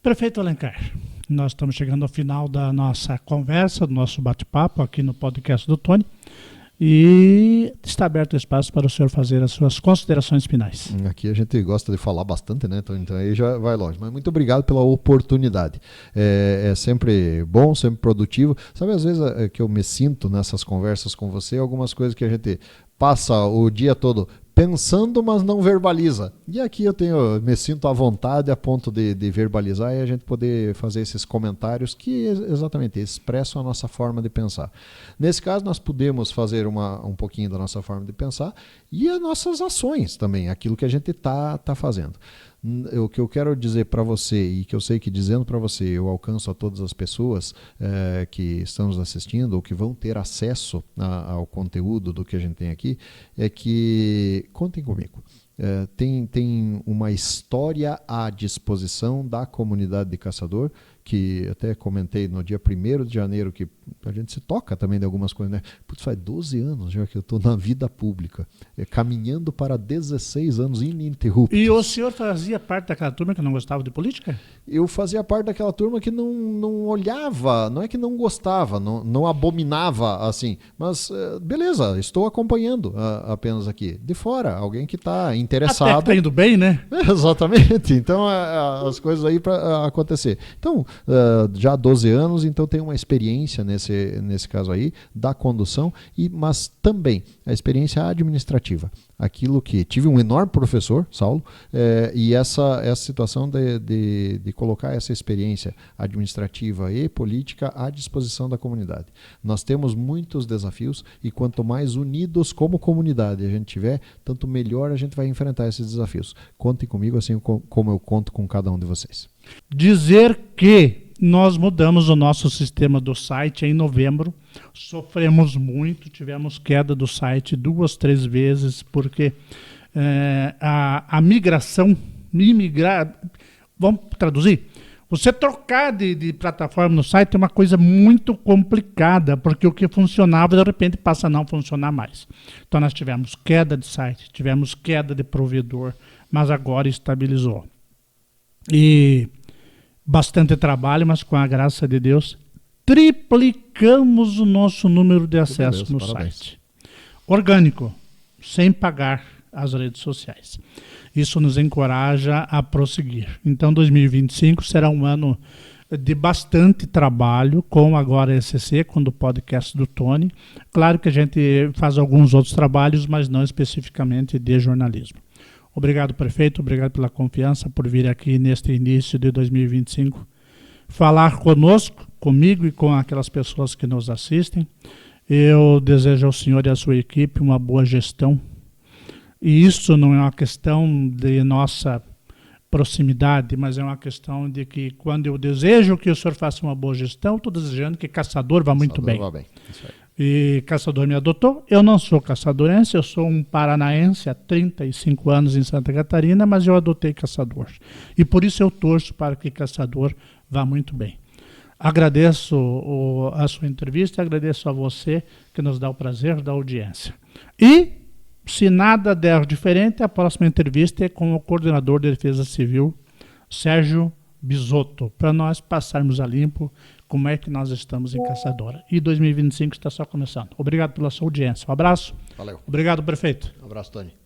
Prefeito Alencar, nós estamos chegando ao final da nossa conversa, do nosso bate-papo aqui no podcast do Tony. E está aberto o espaço para o senhor fazer as suas considerações finais. Aqui a gente gosta de falar bastante, né? Então aí já vai longe. Mas muito obrigado pela oportunidade. É sempre bom, sempre produtivo. Sabe, às vezes que eu me sinto nessas conversas com você, algumas coisas que a gente passa o dia todo pensando, mas não verbaliza. E aqui eu me sinto à vontade a ponto de verbalizar e a gente poder fazer esses comentários que exatamente expressam a nossa forma de pensar. Nesse caso, nós podemos fazer um pouquinho da nossa forma de pensar e as nossas ações também, aquilo que a gente tá fazendo. O que eu quero dizer para você, e que eu sei que dizendo para você eu alcanço a todas as pessoas que estão nos assistindo ou que vão ter acesso ao conteúdo do que a gente tem aqui, é que contem comigo. Tem uma história à disposição da comunidade de Caçador, que até comentei no dia 1º de janeiro, que a gente se toca também de algumas coisas, né? Putz, faz 12 anos já que eu estou na vida pública, caminhando para 16 anos ininterruptos. E o senhor fazia parte daquela turma que não gostava de política? Eu fazia parte daquela turma que não olhava, não é que não gostava, não abominava assim, mas beleza, estou acompanhando apenas aqui. De fora, alguém que está interessado. Até que tá indo bem, né? Exatamente. Então, as coisas aí para acontecer. Então, já há 12 anos, então tem uma experiência nesse caso aí, da condução, mas também a experiência administrativa. Aquilo que tive um enorme professor, Saulo, e essa situação de colocar essa experiência administrativa e política à disposição da comunidade. Nós temos muitos desafios e quanto mais unidos como comunidade a gente tiver, tanto melhor a gente vai enfrentar esses desafios. Contem comigo assim como eu conto com cada um de vocês. Dizer que nós mudamos o nosso sistema do site em novembro, sofremos muito, tivemos queda do site 2, 3 vezes, porque a migração, vamos traduzir, você trocar de plataforma no site é uma coisa muito complicada, porque o que funcionava de repente passa a não funcionar mais. Então nós tivemos queda de site, tivemos queda de provedor, mas agora estabilizou. E bastante trabalho, mas com a graça de Deus, triplicamos o nosso número de acessos no site. Orgânico, sem pagar as redes sociais. Isso nos encoraja a prosseguir. Então, 2025 será um ano de bastante trabalho com agora a ECC, com o podcast do Tony. Claro que a gente faz alguns outros trabalhos, mas não especificamente de jornalismo. Obrigado, prefeito, obrigado pela confiança, por vir aqui neste início de 2025 falar conosco, comigo e com aquelas pessoas que nos assistem. Eu desejo ao senhor e à sua equipe uma boa gestão. E isso não é uma questão de nossa proximidade, mas é uma questão de que quando eu desejo que o senhor faça uma boa gestão, estou desejando que Caçador vá muito bem. Vá bem. Isso aí. E Caçador me adotou. Eu não sou caçadorense, eu sou um paranaense há 35 anos em Santa Catarina, mas eu adotei Caçador. E por isso eu torço para que Caçador vá muito bem. Agradeço a sua entrevista, agradeço a você que nos dá o prazer da audiência. E, se nada der diferente, a próxima entrevista é com o coordenador de Defesa Civil, Sérgio Bisotto, para nós passarmos a limpo como é que nós estamos em Caçador. E 2025 está só começando. Obrigado pela sua audiência. Um abraço. Valeu. Obrigado, prefeito. Um abraço, Tony.